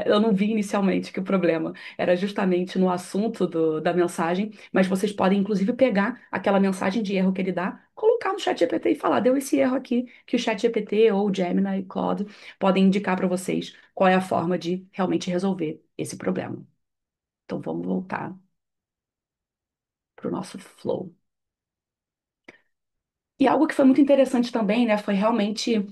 C: eu não vi inicialmente que o problema era justamente no assunto da mensagem, mas vocês podem, inclusive, pegar aquela mensagem de erro que ele dá, colocar no chat GPT e falar, deu esse erro aqui, que o chat GPT ou o Gemini, Claude, podem indicar para vocês qual é a forma de realmente resolver esse problema. Então, vamos voltar para o nosso flow. E algo que foi muito interessante também, né, foi realmente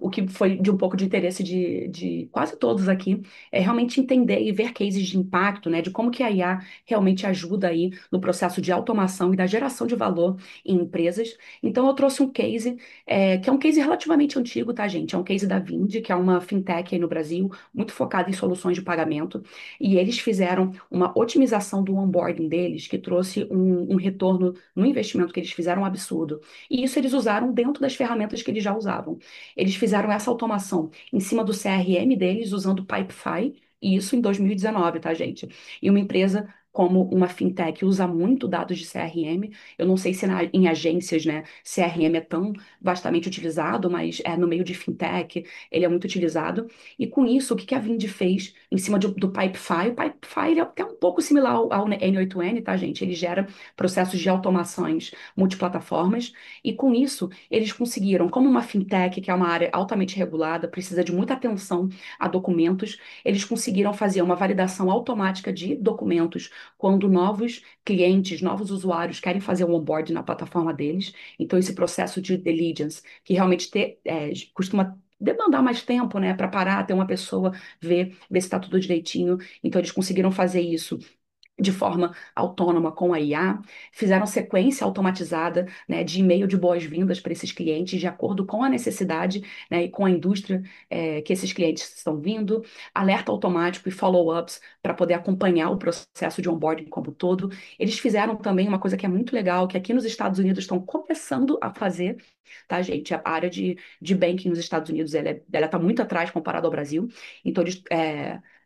C: o que foi de um pouco de interesse de quase todos aqui, é realmente entender e ver cases de impacto, né, de como que a IA realmente ajuda aí no processo de automação e da geração de valor em empresas. Então, eu trouxe um case, que é um case relativamente antigo, tá, gente? É um case da Vind, que é uma fintech aí no Brasil, muito focada em soluções de pagamento, e eles fizeram uma otimização do onboarding deles, que trouxe um retorno no investimento que eles fizeram um absurdo. E isso eles usaram dentro das ferramentas que eles já usavam. Eles fizeram essa automação em cima do CRM deles, usando Pipefy, e isso em 2019, tá, gente? E uma empresa como uma fintech usa muito dados de CRM. Eu não sei se em agências, né, CRM é tão vastamente utilizado, mas no meio de fintech ele é muito utilizado. E com isso, o que que a Vind fez em cima do Pipefy? O Pipefy ele é até um pouco similar ao N8N, tá, gente? Ele gera processos de automações multiplataformas. E com isso, eles conseguiram, como uma fintech, que é uma área altamente regulada, precisa de muita atenção a documentos, eles conseguiram fazer uma validação automática de documentos quando novos clientes, novos usuários querem fazer o onboard na plataforma deles. Então, esse processo de diligence, que realmente costuma demandar mais tempo, né, para parar, ter uma pessoa ver se está tudo direitinho. Então, eles conseguiram fazer isso de forma autônoma com a IA, fizeram sequência automatizada, né, de e-mail de boas-vindas para esses clientes, de acordo com a necessidade, né, e com a indústria, que esses clientes estão vindo, alerta automático e follow-ups para poder acompanhar o processo de onboarding como um todo. Eles fizeram também uma coisa que é muito legal, que aqui nos Estados Unidos estão começando a fazer, tá, gente? A área de banking nos Estados Unidos, ela está muito atrás comparado ao Brasil. Então,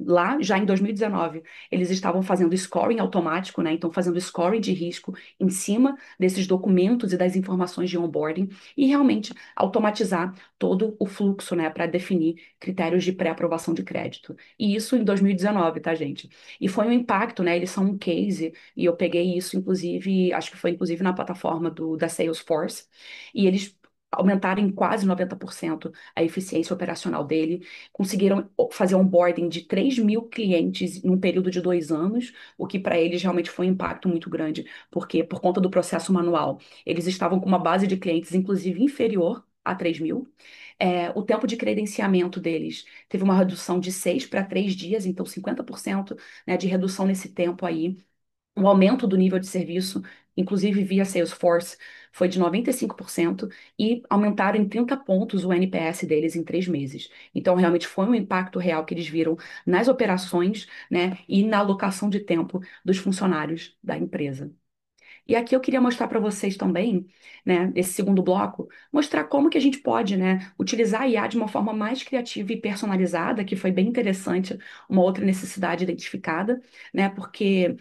C: lá, já em 2019, eles estavam fazendo scoring automático, né? Então, fazendo scoring de risco em cima desses documentos e das informações de onboarding e realmente automatizar todo o fluxo, né? Para definir critérios de pré-aprovação de crédito. E isso em 2019, tá, gente? E foi um impacto, né? Eles são um case, e eu peguei isso, inclusive, acho que foi inclusive na plataforma da Salesforce, e eles aumentaram em quase 90% a eficiência operacional dele, conseguiram fazer onboarding de 3.000 clientes num período de 2 anos, o que para eles realmente foi um impacto muito grande, porque por conta do processo manual, eles estavam com uma base de clientes, inclusive, inferior a 3.000. O tempo de credenciamento deles teve uma redução de 6 para 3 dias, então 50%, né, de redução nesse tempo aí. O aumento do nível de serviço, inclusive via Salesforce, foi de 95% e aumentaram em 30 pontos o NPS deles em 3 meses. Então, realmente foi um impacto real que eles viram nas operações, né, e na alocação de tempo dos funcionários da empresa. E aqui eu queria mostrar para vocês também, né, esse segundo bloco, mostrar como que a gente pode, né, utilizar a IA de uma forma mais criativa e personalizada, que foi bem interessante, uma outra necessidade identificada, né, porque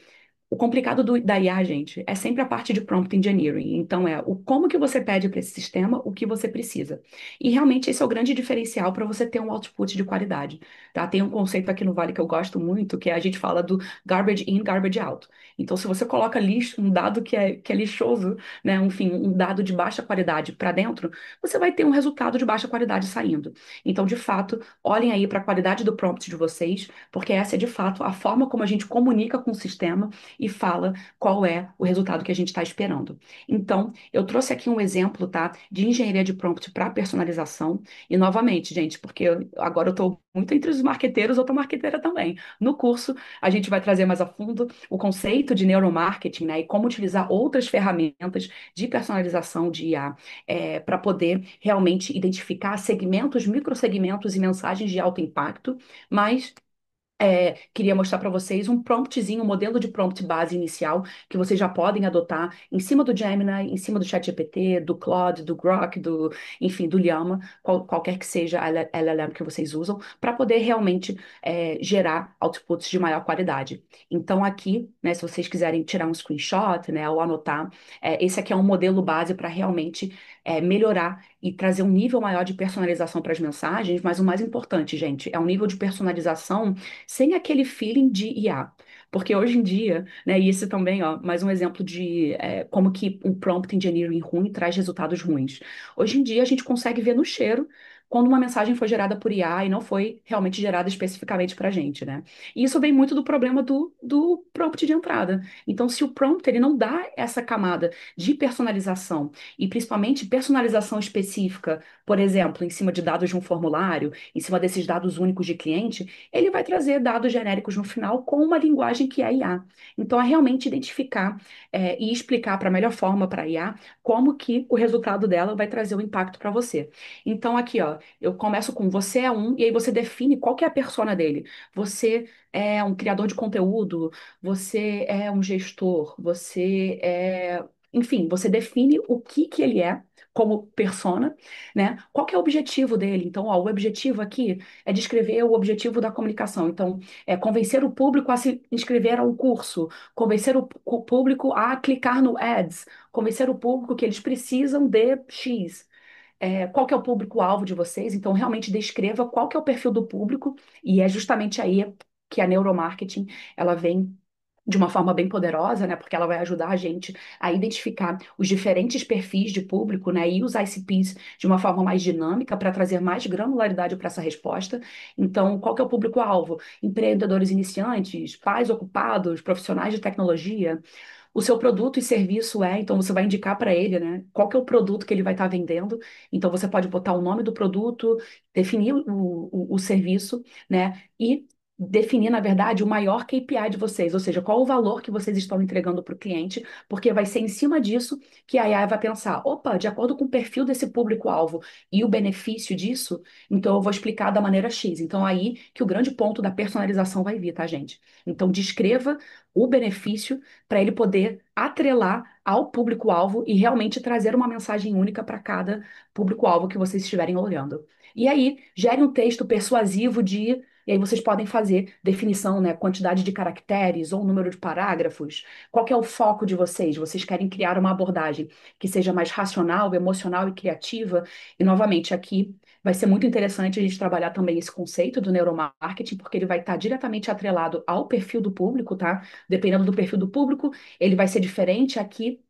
C: o complicado da IA, gente, é sempre a parte de prompt engineering. Então, o como que você pede para esse sistema o que você precisa. E realmente esse é o grande diferencial para você ter um output de qualidade. Tá? Tem um conceito aqui no Vale que eu gosto muito, que a gente fala do garbage in, garbage out. Então, se você coloca lixo, um dado que é lixoso, né, enfim, um dado de baixa qualidade para dentro, você vai ter um resultado de baixa qualidade saindo. Então, de fato, olhem aí para a qualidade do prompt de vocês, porque essa é de fato a forma como a gente comunica com o sistema e fala qual é o resultado que a gente está esperando. Então, eu trouxe aqui um exemplo, tá, de engenharia de prompt para personalização. E novamente, gente, porque agora eu estou muito entre os marqueteiros, eu estou marqueteira também. No curso, a gente vai trazer mais a fundo o conceito de neuromarketing, né, e como utilizar outras ferramentas de personalização de IA para poder realmente identificar segmentos, microsegmentos e mensagens de alto impacto, mas Queria mostrar para vocês um promptzinho, um modelo de prompt base inicial que vocês já podem adotar em cima do Gemini, em cima do ChatGPT, do Claude, do Grok, enfim, do Llama, qualquer que seja a LLM que vocês usam, para poder realmente gerar outputs de maior qualidade. Então aqui, né, se vocês quiserem tirar um screenshot, né, ou anotar, esse aqui é um modelo base para realmente melhorar e trazer um nível maior de personalização para as mensagens, mas o mais importante, gente, é um nível de personalização sem aquele feeling de IA. Porque hoje em dia, né, e esse também, ó, mais um exemplo de como que um prompt engineering ruim traz resultados ruins. Hoje em dia a gente consegue ver no cheiro quando uma mensagem foi gerada por IA e não foi realmente gerada especificamente para a gente, né? E isso vem muito do problema do prompt de entrada. Então, se o prompt ele não dá essa camada de personalização e principalmente personalização específica, por exemplo, em cima de dados de um formulário, em cima desses dados únicos de cliente, ele vai trazer dados genéricos no final com uma linguagem que é IA. Então, é realmente identificar e explicar para a melhor forma para a IA como que o resultado dela vai trazer o impacto para você. Então, aqui, ó, eu começo com você é um, e aí você define qual que é a persona dele. Você é um criador de conteúdo, você é um gestor, você é. Enfim, você define o que ele é como persona, né? Qual que é o objetivo dele? Então, ó, o objetivo aqui é descrever o objetivo da comunicação. Então, é convencer o público a se inscrever a um curso, convencer o público a clicar no ads, convencer o público que eles precisam de X. Qual que é o público-alvo de vocês? Então, realmente descreva qual que é o perfil do público, e é justamente aí que a neuromarketing ela vem de uma forma bem poderosa, né? Porque ela vai ajudar a gente a identificar os diferentes perfis de público, né? E os ICPs de uma forma mais dinâmica para trazer mais granularidade para essa resposta. Então, qual que é o público-alvo? Empreendedores iniciantes, pais ocupados, profissionais de tecnologia. O seu produto e serviço então você vai indicar para ele, né? Qual que é o produto que ele vai estar vendendo. Então você pode botar o nome do produto, definir o serviço, né? E definir, na verdade, o maior KPI de vocês, ou seja, qual o valor que vocês estão entregando para o cliente, porque vai ser em cima disso que a AI vai pensar, opa, de acordo com o perfil desse público-alvo e o benefício disso, então eu vou explicar da maneira X. Então aí que o grande ponto da personalização vai vir, tá, gente? Então descreva o benefício para ele poder atrelar ao público-alvo e realmente trazer uma mensagem única para cada público-alvo que vocês estiverem olhando. E aí, gere um texto persuasivo de. E aí vocês podem fazer definição, né? Quantidade de caracteres ou número de parágrafos. Qual que é o foco de vocês? Vocês querem criar uma abordagem que seja mais racional, emocional e criativa? E novamente, aqui vai ser muito interessante a gente trabalhar também esse conceito do neuromarketing, porque ele vai estar diretamente atrelado ao perfil do público, tá? Dependendo do perfil do público, ele vai ser diferente. Aqui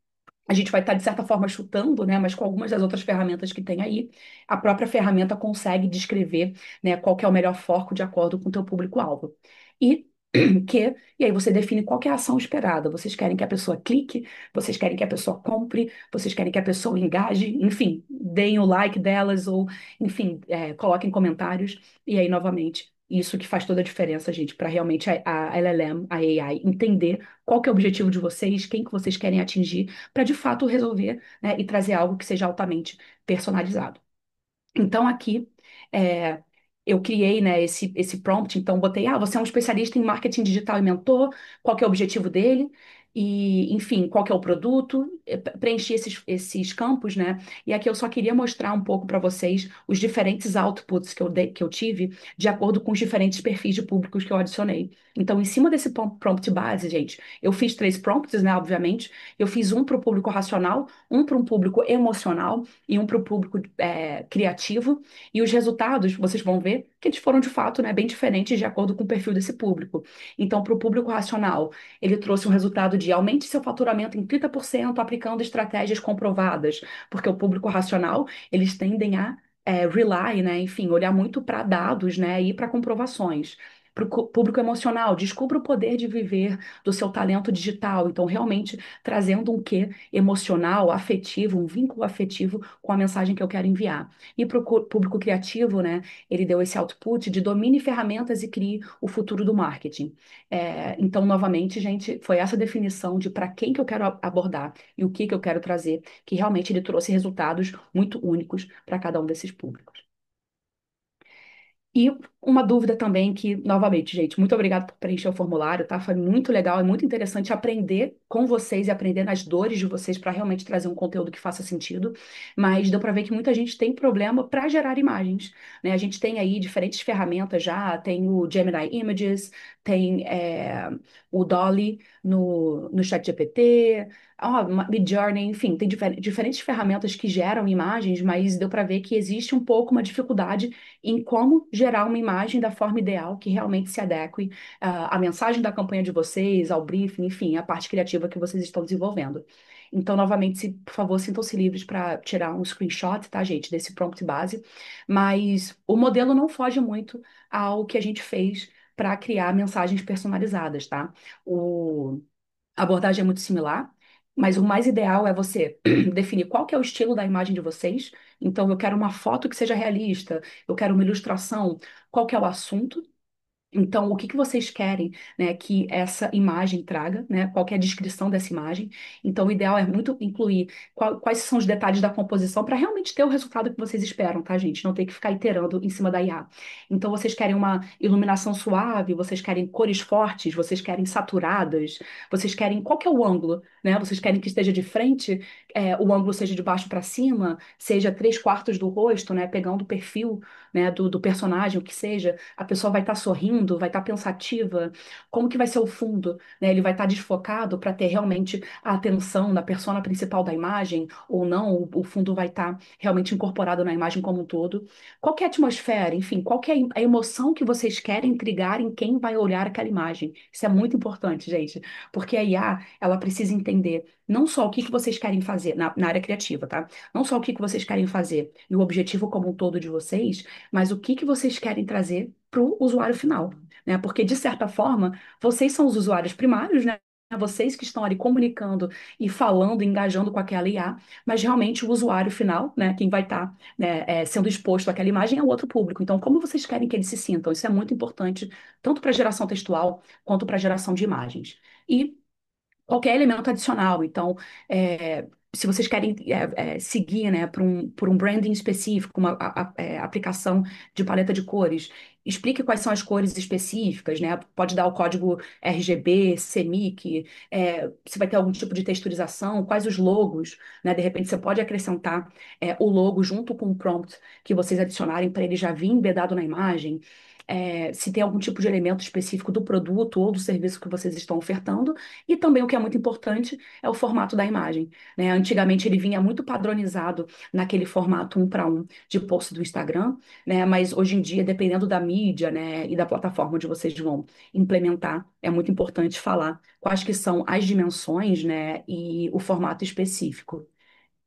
C: a gente vai estar, de certa forma, chutando, né? Mas com algumas das outras ferramentas que tem aí, a própria ferramenta consegue descrever, né, qual que é o melhor foco de acordo com o teu público-alvo. E e aí você define qual que é a ação esperada. Vocês querem que a pessoa clique, vocês querem que a pessoa compre, vocês querem que a pessoa engaje, enfim, deem o like delas ou, enfim, coloquem comentários. E aí, novamente, isso que faz toda a diferença, gente, para realmente a LLM, a AI, entender qual que é o objetivo de vocês, quem que vocês querem atingir, para de fato resolver, né, e trazer algo que seja altamente personalizado. Então, aqui, é, eu criei, né, esse prompt. Então, botei, você é um especialista em marketing digital e mentor, qual que é o objetivo dele? E, enfim, qual que é o produto? Preenchi esses campos, né? E aqui eu só queria mostrar um pouco para vocês os diferentes outputs que eu tive de acordo com os diferentes perfis de públicos que eu adicionei. Então, em cima desse prompt base, gente, eu fiz 3 prompts, né, obviamente. Eu fiz um para o público racional, um para um público emocional e um para o público criativo, e os resultados, vocês vão ver que eles foram de fato, né, bem diferentes de acordo com o perfil desse público. Então, para o público racional, ele trouxe um resultado de aumente seu faturamento em 30% aplicando estratégias comprovadas, porque o público racional, eles tendem a rely, né, enfim, olhar muito para dados, né, e para comprovações. Para o público emocional, descubra o poder de viver do seu talento digital. Então, realmente trazendo um quê emocional, afetivo, um vínculo afetivo com a mensagem que eu quero enviar. E para o público criativo, né, ele deu esse output de domine ferramentas e crie o futuro do marketing. Então, novamente, gente, foi essa definição de para quem que eu quero abordar e o que eu quero trazer, que realmente ele trouxe resultados muito únicos para cada um desses públicos. E Uma dúvida também que, novamente, gente, muito obrigada por preencher o formulário, tá? Foi muito legal e muito interessante aprender com vocês e aprender nas dores de vocês para realmente trazer um conteúdo que faça sentido. Mas deu para ver que muita gente tem problema para gerar imagens, né? A gente tem aí diferentes ferramentas já, tem o Gemini Images, tem o Dolly no ChatGPT, Midjourney, enfim, tem diferentes ferramentas que geram imagens, mas deu para ver que existe um pouco uma dificuldade em como gerar uma imagem da forma ideal que realmente se adeque à mensagem da campanha de vocês, ao briefing, enfim, à parte criativa que vocês estão desenvolvendo. Então, novamente, por favor, sintam-se livres para tirar um screenshot, tá, gente, desse prompt base. Mas o modelo não foge muito ao que a gente fez para criar mensagens personalizadas, tá? A abordagem é muito similar, mas o mais ideal é você definir qual que é o estilo da imagem de vocês. Então, eu quero uma foto que seja realista, eu quero uma ilustração, qual que é o assunto. Então, o que que vocês querem, né, que essa imagem traga, né? Qual que é a descrição dessa imagem? Então, o ideal é muito incluir quais são os detalhes da composição para realmente ter o resultado que vocês esperam, tá, gente? Não ter que ficar iterando em cima da IA. Então, vocês querem uma iluminação suave, vocês querem cores fortes, vocês querem saturadas, vocês querem qual que é o ângulo, né? Vocês querem que esteja de frente, o ângulo seja de baixo para cima, seja 3/4 do rosto, né? Pegando o perfil, né, do personagem, o que seja, a pessoa vai estar sorrindo, vai estar pensativa, como que vai ser o fundo, né? Ele vai estar desfocado para ter realmente a atenção na persona principal da imagem, ou não, o fundo vai estar realmente incorporado na imagem como um todo. Qual que é a atmosfera, enfim, qual que é a emoção que vocês querem intrigar em quem vai olhar aquela imagem? Isso é muito importante, gente, porque a IA, ela precisa entender não só o que que vocês querem fazer na área criativa, tá? Não só o que que vocês querem fazer e o objetivo como um todo de vocês, mas o que que vocês querem trazer para o usuário final, né? Porque, de certa forma, vocês são os usuários primários, né? Vocês que estão ali comunicando e falando, engajando com aquela IA, mas realmente o usuário final, né, quem vai estar, né, sendo exposto àquela imagem é o outro público. Então, como vocês querem que eles se sintam? Isso é muito importante, tanto para geração textual quanto para geração de imagens. E qualquer elemento adicional. Então, se vocês querem seguir, né, por um branding específico, uma aplicação de paleta de cores, explique quais são as cores específicas, né? Pode dar o código RGB, CMYK, se vai ter algum tipo de texturização, quais os logos, né? De repente, você pode acrescentar o logo junto com o prompt que vocês adicionarem para ele já vir embedado na imagem. Se tem algum tipo de elemento específico do produto ou do serviço que vocês estão ofertando, e também o que é muito importante é o formato da imagem, né? Antigamente ele vinha muito padronizado naquele formato 1:1 de post do Instagram, né? Mas hoje em dia, dependendo da mídia, né, e da plataforma onde vocês vão implementar, é muito importante falar quais que são as dimensões, né, e o formato específico.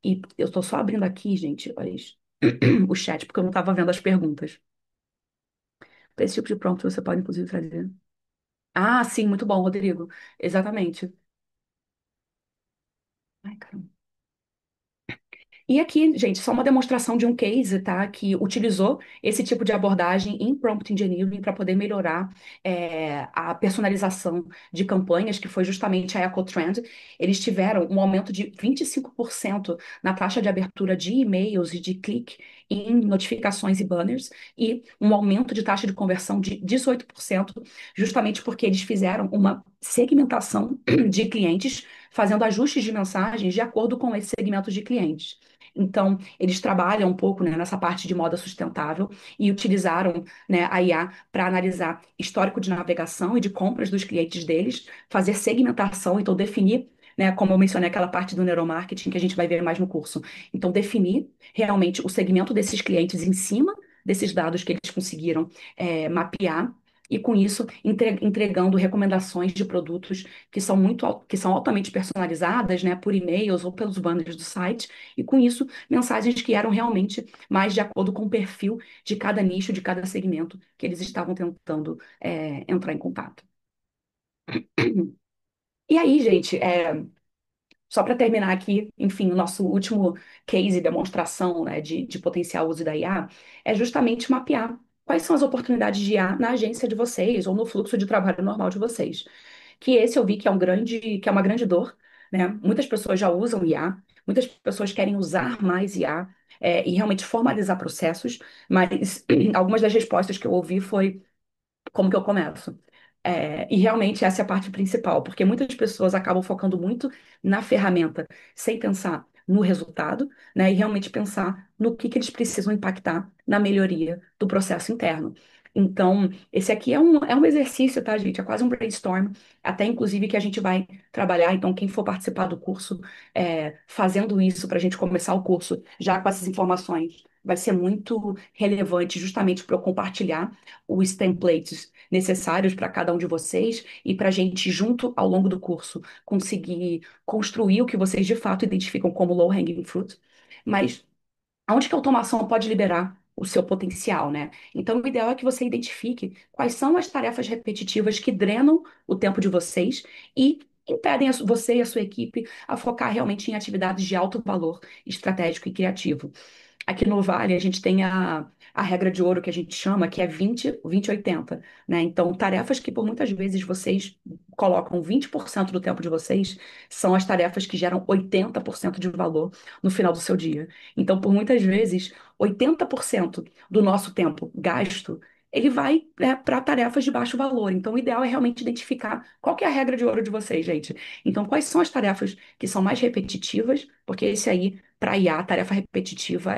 C: E eu estou só abrindo aqui, gente, olha isso, o chat, porque eu não estava vendo as perguntas. Para esse tipo de prompt você pode, inclusive, trazer. Ah, sim, muito bom, Rodrigo. Exatamente. Ai, caramba. E aqui, gente, só uma demonstração de um case, tá? Que utilizou esse tipo de abordagem em prompt engineering para poder melhorar a personalização de campanhas, que foi justamente a EcoTrend. Eles tiveram um aumento de 25% na taxa de abertura de e-mails e de clique em notificações e banners, e um aumento de taxa de conversão de 18%, justamente porque eles fizeram uma segmentação de clientes, fazendo ajustes de mensagens de acordo com esses segmentos de clientes. Então, eles trabalham um pouco, né, nessa parte de moda sustentável e utilizaram, né, a IA para analisar histórico de navegação e de compras dos clientes deles, fazer segmentação, então definir, né, como eu mencionei, aquela parte do neuromarketing que a gente vai ver mais no curso. Então, definir realmente o segmento desses clientes em cima desses dados que eles conseguiram mapear. E com isso, entregando recomendações de produtos que são altamente personalizadas, né, por e-mails ou pelos banners do site, e com isso, mensagens que eram realmente mais de acordo com o perfil de cada nicho, de cada segmento que eles estavam tentando entrar em contato. E aí, gente, só para terminar aqui, enfim, o nosso último case, demonstração, né, de potencial uso da IA, é justamente mapear quais são as oportunidades de IA na agência de vocês ou no fluxo de trabalho normal de vocês. Que esse eu vi que é uma grande dor, né? Muitas pessoas já usam IA, muitas pessoas querem usar mais IA, e realmente formalizar processos, mas algumas das respostas que eu ouvi foi como que eu começo? E realmente essa é a parte principal, porque muitas pessoas acabam focando muito na ferramenta sem pensar no resultado, né? E realmente pensar no que eles precisam impactar na melhoria do processo interno. Então, esse aqui é um exercício, tá, gente? É quase um brainstorm, até inclusive que a gente vai trabalhar. Então, quem for participar do curso, fazendo isso para a gente começar o curso já com essas informações, vai ser muito relevante justamente para eu compartilhar os templates necessários para cada um de vocês e para a gente, junto ao longo do curso, conseguir construir o que vocês de fato identificam como low-hanging fruit. Mas aonde que a automação pode liberar o seu potencial, né? Então, o ideal é que você identifique quais são as tarefas repetitivas que drenam o tempo de vocês e impedem você e a sua equipe a focar realmente em atividades de alto valor estratégico e criativo. Aqui no Vale, a gente tem a regra de ouro que a gente chama, que é 20, 20, 80, né? Então, tarefas que por muitas vezes vocês colocam 20% do tempo de vocês são as tarefas que geram 80% de valor no final do seu dia. Então, por muitas vezes, 80% do nosso tempo gasto, ele vai, né, para tarefas de baixo valor. Então, o ideal é realmente identificar qual que é a regra de ouro de vocês, gente. Então, quais são as tarefas que são mais repetitivas, porque esse aí para IA, tarefa repetitiva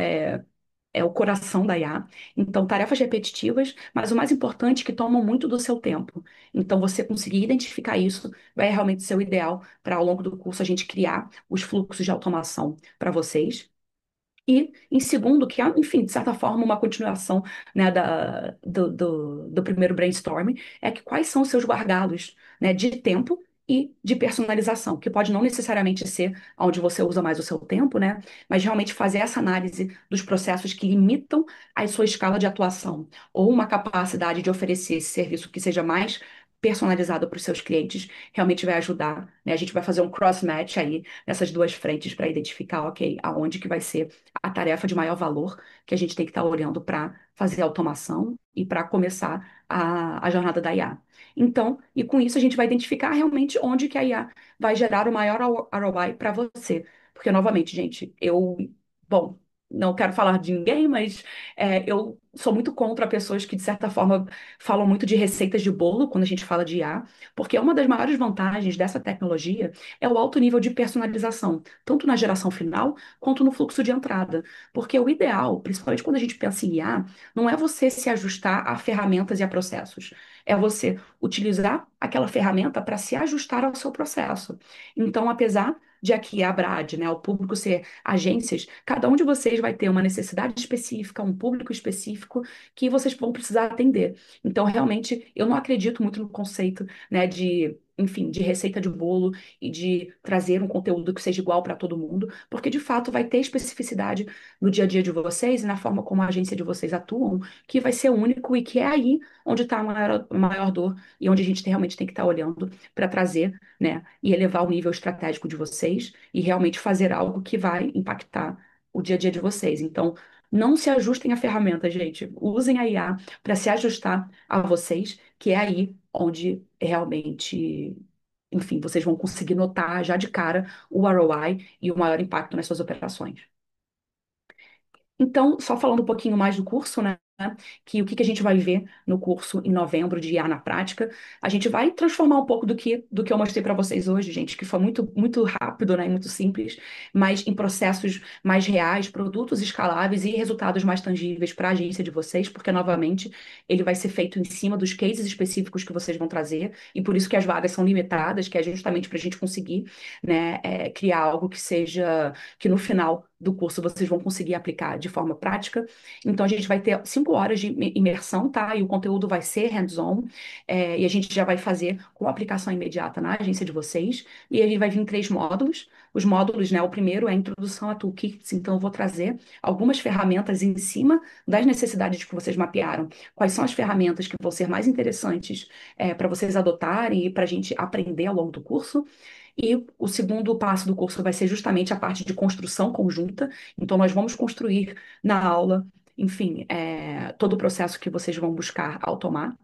C: é o coração da IA. Então, tarefas repetitivas, mas o mais importante, que tomam muito do seu tempo. Então, você conseguir identificar isso vai realmente ser o ideal para, ao longo do curso, a gente criar os fluxos de automação para vocês. E, em segundo, que é, enfim, de certa forma, uma continuação, né, do primeiro brainstorm, é que quais são os seus gargalos, né, de tempo e de personalização, que pode não necessariamente ser onde você usa mais o seu tempo, né, mas realmente fazer essa análise dos processos que limitam a sua escala de atuação, ou uma capacidade de oferecer esse serviço que seja mais personalizado para os seus clientes, realmente vai ajudar, né? A gente vai fazer um cross-match aí nessas duas frentes para identificar, ok, aonde que vai ser a tarefa de maior valor que a gente tem que estar olhando para fazer a automação e para começar a jornada da IA. Então, e com isso a gente vai identificar realmente onde que a IA vai gerar o maior ROI para você. Porque, novamente, gente, bom, não quero falar de ninguém, mas eu sou muito contra pessoas que, de certa forma, falam muito de receitas de bolo quando a gente fala de IA, porque uma das maiores vantagens dessa tecnologia é o alto nível de personalização, tanto na geração final quanto no fluxo de entrada. Porque o ideal, principalmente quando a gente pensa em IA, não é você se ajustar a ferramentas e a processos. É você utilizar aquela ferramenta para se ajustar ao seu processo. Então, apesar de aqui a Brad, né, o público ser agências, cada um de vocês vai ter uma necessidade específica, um público específico que vocês vão precisar atender. Então, realmente, eu não acredito muito no conceito, né, enfim, de receita de bolo e de trazer um conteúdo que seja igual para todo mundo, porque de fato vai ter especificidade no dia a dia de vocês e na forma como a agência de vocês atuam, que vai ser único e que é aí onde está a maior dor e onde a gente realmente tem que estar olhando para trazer, né, e elevar o nível estratégico de vocês e realmente fazer algo que vai impactar o dia a dia de vocês. Então, não se ajustem à ferramenta, gente. Usem a IA para se ajustar a vocês, que é aí onde realmente, enfim, vocês vão conseguir notar já de cara o ROI e o maior impacto nas suas operações. Então, só falando um pouquinho mais do curso, né? Que o que a gente vai ver no curso em novembro de IA na prática, a gente vai transformar um pouco do que eu mostrei para vocês hoje, gente, que foi muito, muito rápido, né, e muito simples, mas em processos mais reais, produtos escaláveis e resultados mais tangíveis para a agência de vocês, porque, novamente, ele vai ser feito em cima dos cases específicos que vocês vão trazer, e por isso que as vagas são limitadas, que é justamente para a gente conseguir, né, criar algo que seja, que no final do curso vocês vão conseguir aplicar de forma prática. Então, a gente vai ter 5 horas de imersão, tá? E o conteúdo vai ser hands-on, e a gente já vai fazer com aplicação imediata na agência de vocês. E ele vai vir em 3 módulos. Os módulos, né? O primeiro é a introdução a toolkits, então eu vou trazer algumas ferramentas em cima das necessidades que vocês mapearam. Quais são as ferramentas que vão ser mais interessantes para vocês adotarem e para a gente aprender ao longo do curso. E o segundo passo do curso vai ser justamente a parte de construção conjunta. Então, nós vamos construir na aula, enfim, todo o processo que vocês vão buscar automar.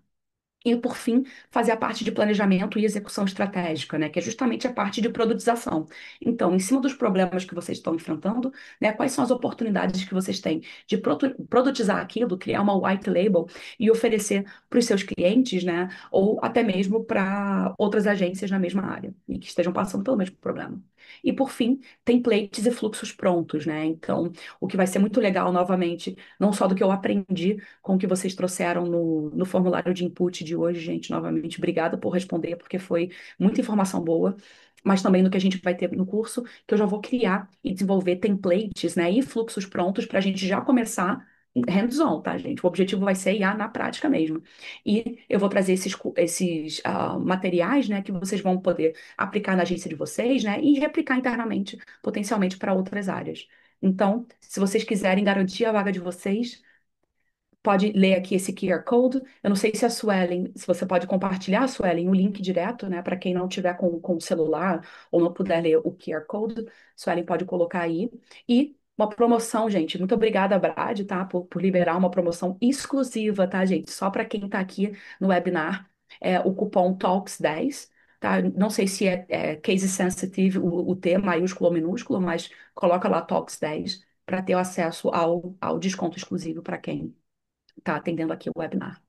C: E, por fim, fazer a parte de planejamento e execução estratégica, né, que é justamente a parte de produtização. Então, em cima dos problemas que vocês estão enfrentando, né, quais são as oportunidades que vocês têm de produtizar aquilo, criar uma white label e oferecer para os seus clientes, né, ou até mesmo para outras agências na mesma área e que estejam passando pelo mesmo problema. E, por fim, templates e fluxos prontos, né? Então, o que vai ser muito legal, novamente, não só do que eu aprendi com o que vocês trouxeram no formulário de input de hoje, gente. Novamente, obrigada por responder, porque foi muita informação boa, mas também no que a gente vai ter no curso, que eu já vou criar e desenvolver templates, né, e fluxos prontos para a gente já começar hands-on, tá, gente? O objetivo vai ser IA na prática mesmo. E eu vou trazer esses materiais, né, que vocês vão poder aplicar na agência de vocês, né, e replicar internamente, potencialmente para outras áreas. Então, se vocês quiserem garantir a vaga de vocês, pode ler aqui esse QR Code. Eu não sei se a Suelen, se você pode compartilhar, Suelen, o link direto, né, para quem não tiver com o celular ou não puder ler o QR Code, Suelen pode colocar aí. E uma promoção, gente. Muito obrigada, Brad, tá, por liberar uma promoção exclusiva, tá, gente? Só para quem está aqui no webinar, o cupom Talks10. Tá? Não sei se é case sensitive o T, maiúsculo ou minúsculo, mas coloca lá Talks10 para ter acesso ao desconto exclusivo para quem está atendendo aqui o webinar.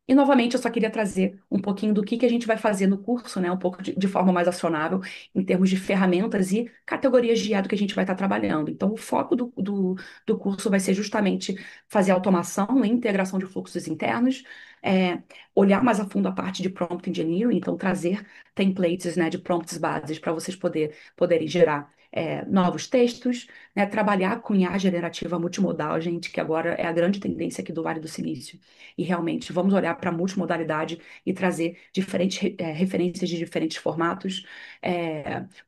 C: E, novamente, eu só queria trazer um pouquinho do que a gente vai fazer no curso, né? Um pouco de forma mais acionável, em termos de ferramentas e categorias de IA do que a gente vai estar trabalhando. Então, o foco do curso vai ser justamente fazer automação e integração de fluxos internos, olhar mais a fundo a parte de prompt engineering, então trazer templates, né, de prompts bases para vocês poderem gerar novos textos, né, trabalhar com IA generativa multimodal, gente, que agora é a grande tendência aqui do Vale do Silício. E realmente vamos olhar para a multimodalidade e trazer diferentes referências de diferentes formatos.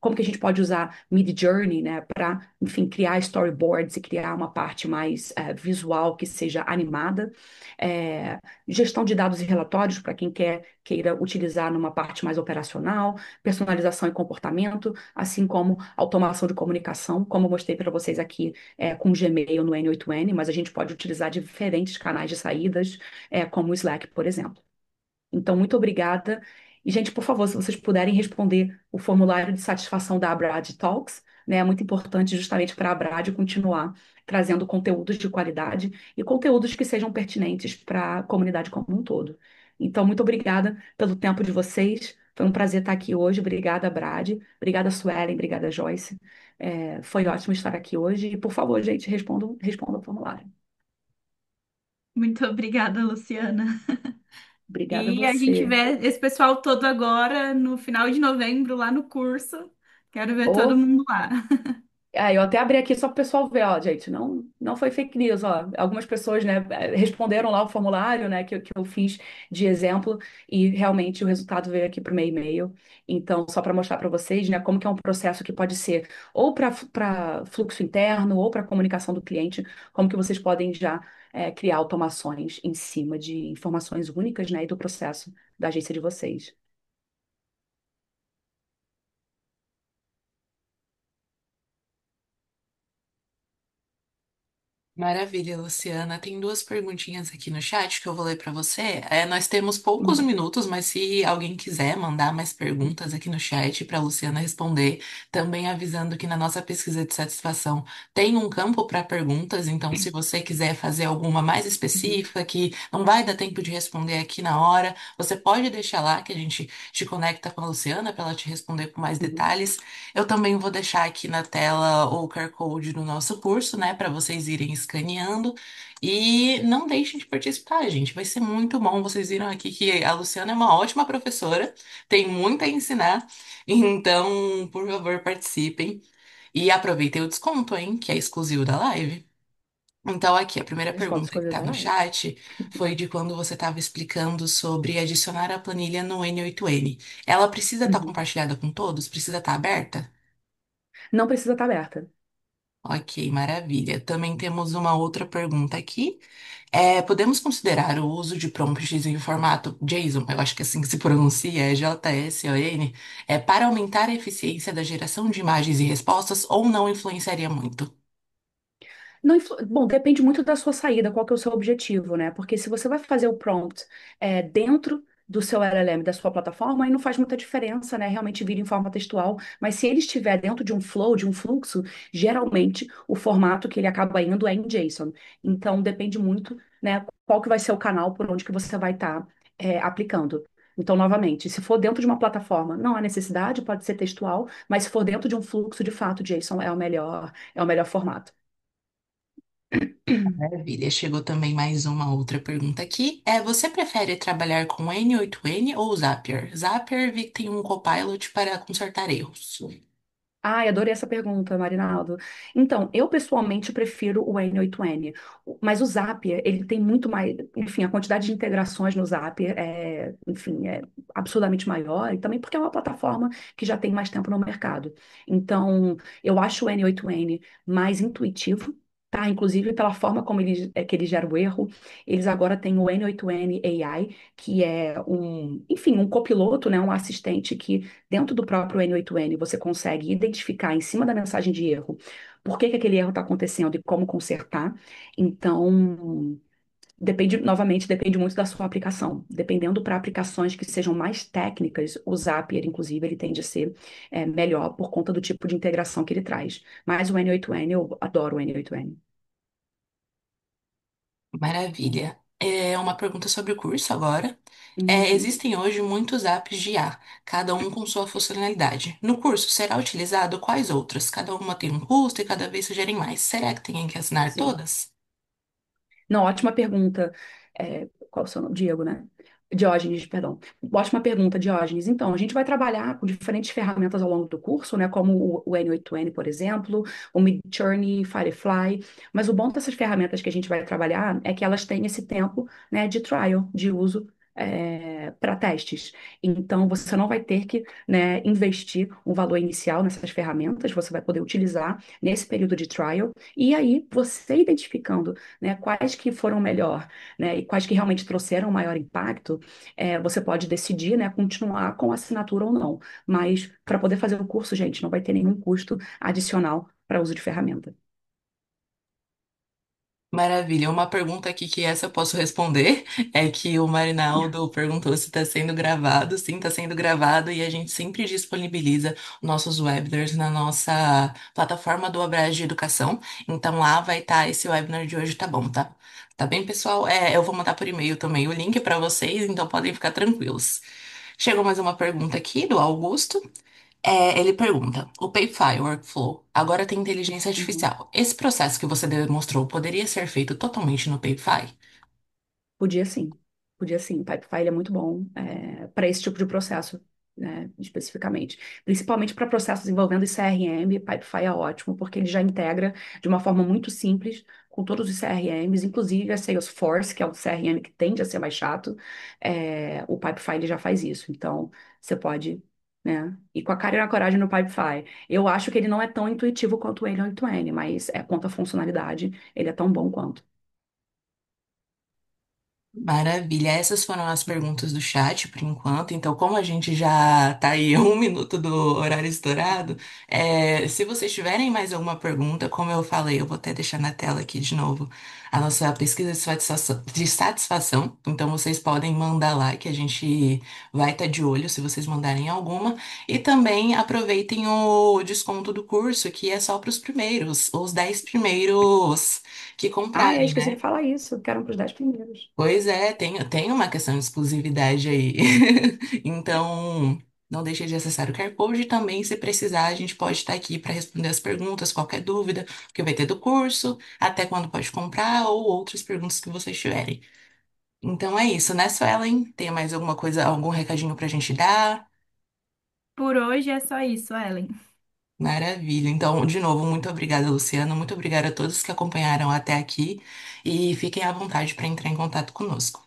C: Como que a gente pode usar Midjourney, né, para, enfim, criar storyboards e criar uma parte mais visual que seja animada. Gestão de dados e relatórios para quem queira utilizar numa parte mais operacional, personalização e comportamento, assim como automação de comunicação, como eu mostrei para vocês aqui com o Gmail no N8N, mas a gente pode utilizar diferentes canais de saídas, como o Slack, por exemplo. Então, muito obrigada. E, gente, por favor, se vocês puderem responder o formulário de satisfação da Abrad Talks, né, é muito importante justamente para a Abrad continuar trazendo conteúdos de qualidade e conteúdos que sejam pertinentes para a comunidade como um todo. Então, muito obrigada pelo tempo de vocês. Foi um prazer estar aqui hoje. Obrigada, Brad. Obrigada, Suelen. Obrigada, Joyce. Foi ótimo estar aqui hoje. E, por favor, gente, respondam o formulário.
A: Muito obrigada, Luciana.
C: Obrigada a
A: E a gente
C: você.
A: vê esse pessoal todo agora no final de novembro lá no curso. Quero ver todo
C: Ô,
A: mundo lá.
C: eu até abri aqui só para o pessoal ver, ó, gente, não foi fake news, ó. Algumas pessoas, né, responderam lá o formulário, né, que eu fiz de exemplo e realmente o resultado veio aqui para o meu e-mail. Então, só para mostrar para vocês, né, como que é um processo que pode ser ou para fluxo interno ou para comunicação do cliente, como que vocês podem já criar automações em cima de informações únicas, né, e do processo da agência de vocês.
B: Maravilha, Luciana. Tem duas perguntinhas aqui no chat que eu vou ler para você. Nós temos poucos
C: Uhum,
B: minutos, mas se alguém quiser mandar mais perguntas aqui no chat para a Luciana responder, também avisando que na nossa pesquisa de satisfação tem um campo para perguntas, então se você quiser fazer alguma mais
C: uhum,
B: específica que não vai dar tempo de responder aqui na hora, você pode deixar lá que a gente te conecta com a Luciana para ela te responder com mais
C: uhum.
B: detalhes. Eu também vou deixar aqui na tela o QR Code do nosso curso, né, para vocês irem escaneando. E não deixem de participar, gente. Vai ser muito bom. Vocês viram aqui que a Luciana é uma ótima professora, tem muito a ensinar. Então, por favor, participem. E aproveitem o desconto, hein, que é exclusivo da live. Então, aqui, a primeira
C: Desconto
B: pergunta que
C: escolhido
B: está
C: da
B: no
C: live.
B: chat foi de quando você estava explicando sobre adicionar a planilha no N8N. Ela precisa estar
C: Uhum.
B: compartilhada com todos? Precisa estar aberta?
C: Não precisa estar aberta.
B: Ok, maravilha. Também temos uma outra pergunta aqui. Podemos considerar o uso de prompts em formato JSON, eu acho que é assim que se pronuncia, é JSON, para aumentar a eficiência da geração de imagens e respostas ou não influenciaria muito?
C: Não Bom, depende muito da sua saída, qual que é o seu objetivo, né? Porque se você vai fazer o prompt dentro do seu LLM, da sua plataforma, aí não faz muita diferença, né? Realmente vira em forma textual. Mas se ele estiver dentro de um flow, de um fluxo, geralmente o formato que ele acaba indo é em JSON. Então depende muito, né? Qual que vai ser o canal por onde que você vai estar aplicando. Então, novamente, se for dentro de uma plataforma, não há necessidade, pode ser textual, mas se for dentro de um fluxo, de fato, JSON é o melhor formato.
B: Maravilha. Chegou também mais uma outra pergunta aqui. Você prefere trabalhar com N8N ou Zapier? Zapier vi que tem um Copilot para consertar erros.
C: Ai, adorei essa pergunta, Marinaldo. Então, eu pessoalmente prefiro o N8N, mas o Zapier, ele tem muito mais, enfim, a quantidade de integrações no Zapier enfim, é absurdamente maior, e também porque é uma plataforma que já tem mais tempo no mercado. Então, eu acho o N8N mais intuitivo, tá? Inclusive pela forma como que ele gera o erro. Eles agora têm o N8N AI, que é enfim, um copiloto, né, um assistente que dentro do próprio N8N, você consegue identificar em cima da mensagem de erro por que que aquele erro está acontecendo e como consertar. Então, novamente, depende muito da sua aplicação. Dependendo para aplicações que sejam mais técnicas, o Zapier, inclusive, ele tende a ser melhor por conta do tipo de integração que ele traz. Mas o N8N, eu adoro o N8N.
B: Maravilha. Uma pergunta sobre o curso agora.
C: Uhum.
B: Existem hoje muitos apps de IA, cada um com sua funcionalidade. No curso será utilizado quais outras? Cada uma tem um custo e cada vez sugerem mais. Será que tem que assinar
C: Sim.
B: todas?
C: Não, ótima pergunta. Qual é o seu nome? Diego, né? Diógenes, perdão. Ótima pergunta, Diógenes. Então, a gente vai trabalhar com diferentes ferramentas ao longo do curso, né? Como o N8N, por exemplo, o Midjourney, Firefly. Mas o bom dessas ferramentas que a gente vai trabalhar é que elas têm esse tempo, né, de trial, de uso. Para testes. Então, você não vai ter que, né, investir um valor inicial nessas ferramentas, você vai poder utilizar nesse período de trial, e aí você identificando, né, quais que foram melhor, né, e quais que realmente trouxeram maior impacto, você pode decidir, né, continuar com a assinatura ou não. Mas para poder fazer o curso, gente, não vai ter nenhum custo adicional para uso de ferramenta.
B: Maravilha. Uma pergunta aqui que essa eu posso responder é que o Marinaldo perguntou se está sendo gravado. Sim, está sendo gravado e a gente sempre disponibiliza nossos webinars na nossa plataforma do Abras de Educação. Então lá vai estar esse webinar de hoje, tá bom, tá? Tá bem, pessoal? Eu vou mandar por e-mail também o link para vocês, então podem ficar tranquilos. Chegou mais uma pergunta aqui do Augusto. Ele pergunta: o Payfy Workflow agora tem inteligência
C: Uhum.
B: artificial. Esse processo que você demonstrou poderia ser feito totalmente no Payfy?
C: Podia sim, podia sim. Pipefy é muito bom para esse tipo de processo, né, especificamente. Principalmente para processos envolvendo CRM, Pipefy é ótimo, porque ele já integra de uma forma muito simples com todos os CRMs, inclusive a Salesforce, que é um CRM que tende a ser mais chato, o Pipefy ele já faz isso. Então, você pode, né, ir com a cara e na coragem no Pipefy. Eu acho que ele não é tão intuitivo quanto o N8N, mas quanto à funcionalidade, ele é tão bom quanto.
B: Maravilha, essas foram as perguntas do chat por enquanto. Então, como a gente já tá aí 1 minuto do horário estourado, se vocês tiverem mais alguma pergunta, como eu falei, eu vou até deixar na tela aqui de novo a nossa pesquisa de satisfação. Então, vocês podem mandar lá que a gente vai estar de olho se vocês mandarem alguma. E também aproveitem o desconto do curso, que é só para os primeiros, os 10 primeiros que
C: Ah, eu
B: comprarem,
C: esqueci
B: né?
C: de falar isso. Quero para os 10 primeiros.
B: Pois é, tem uma questão de exclusividade aí. Então, não deixe de acessar o QR Code e também, se precisar, a gente pode estar aqui para responder as perguntas, qualquer dúvida que vai ter do curso, até quando pode comprar ou outras perguntas que vocês tiverem. Então é isso, né, Suelen? Tem mais alguma coisa, algum recadinho pra gente dar?
A: Por hoje é só isso, Ellen.
B: Maravilha. Então, de novo, muito obrigada, Luciana. Muito obrigada a todos que acompanharam até aqui e fiquem à vontade para entrar em contato conosco.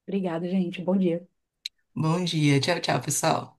C: Obrigada, gente. Bom dia.
B: Bom dia. Tchau, tchau, pessoal.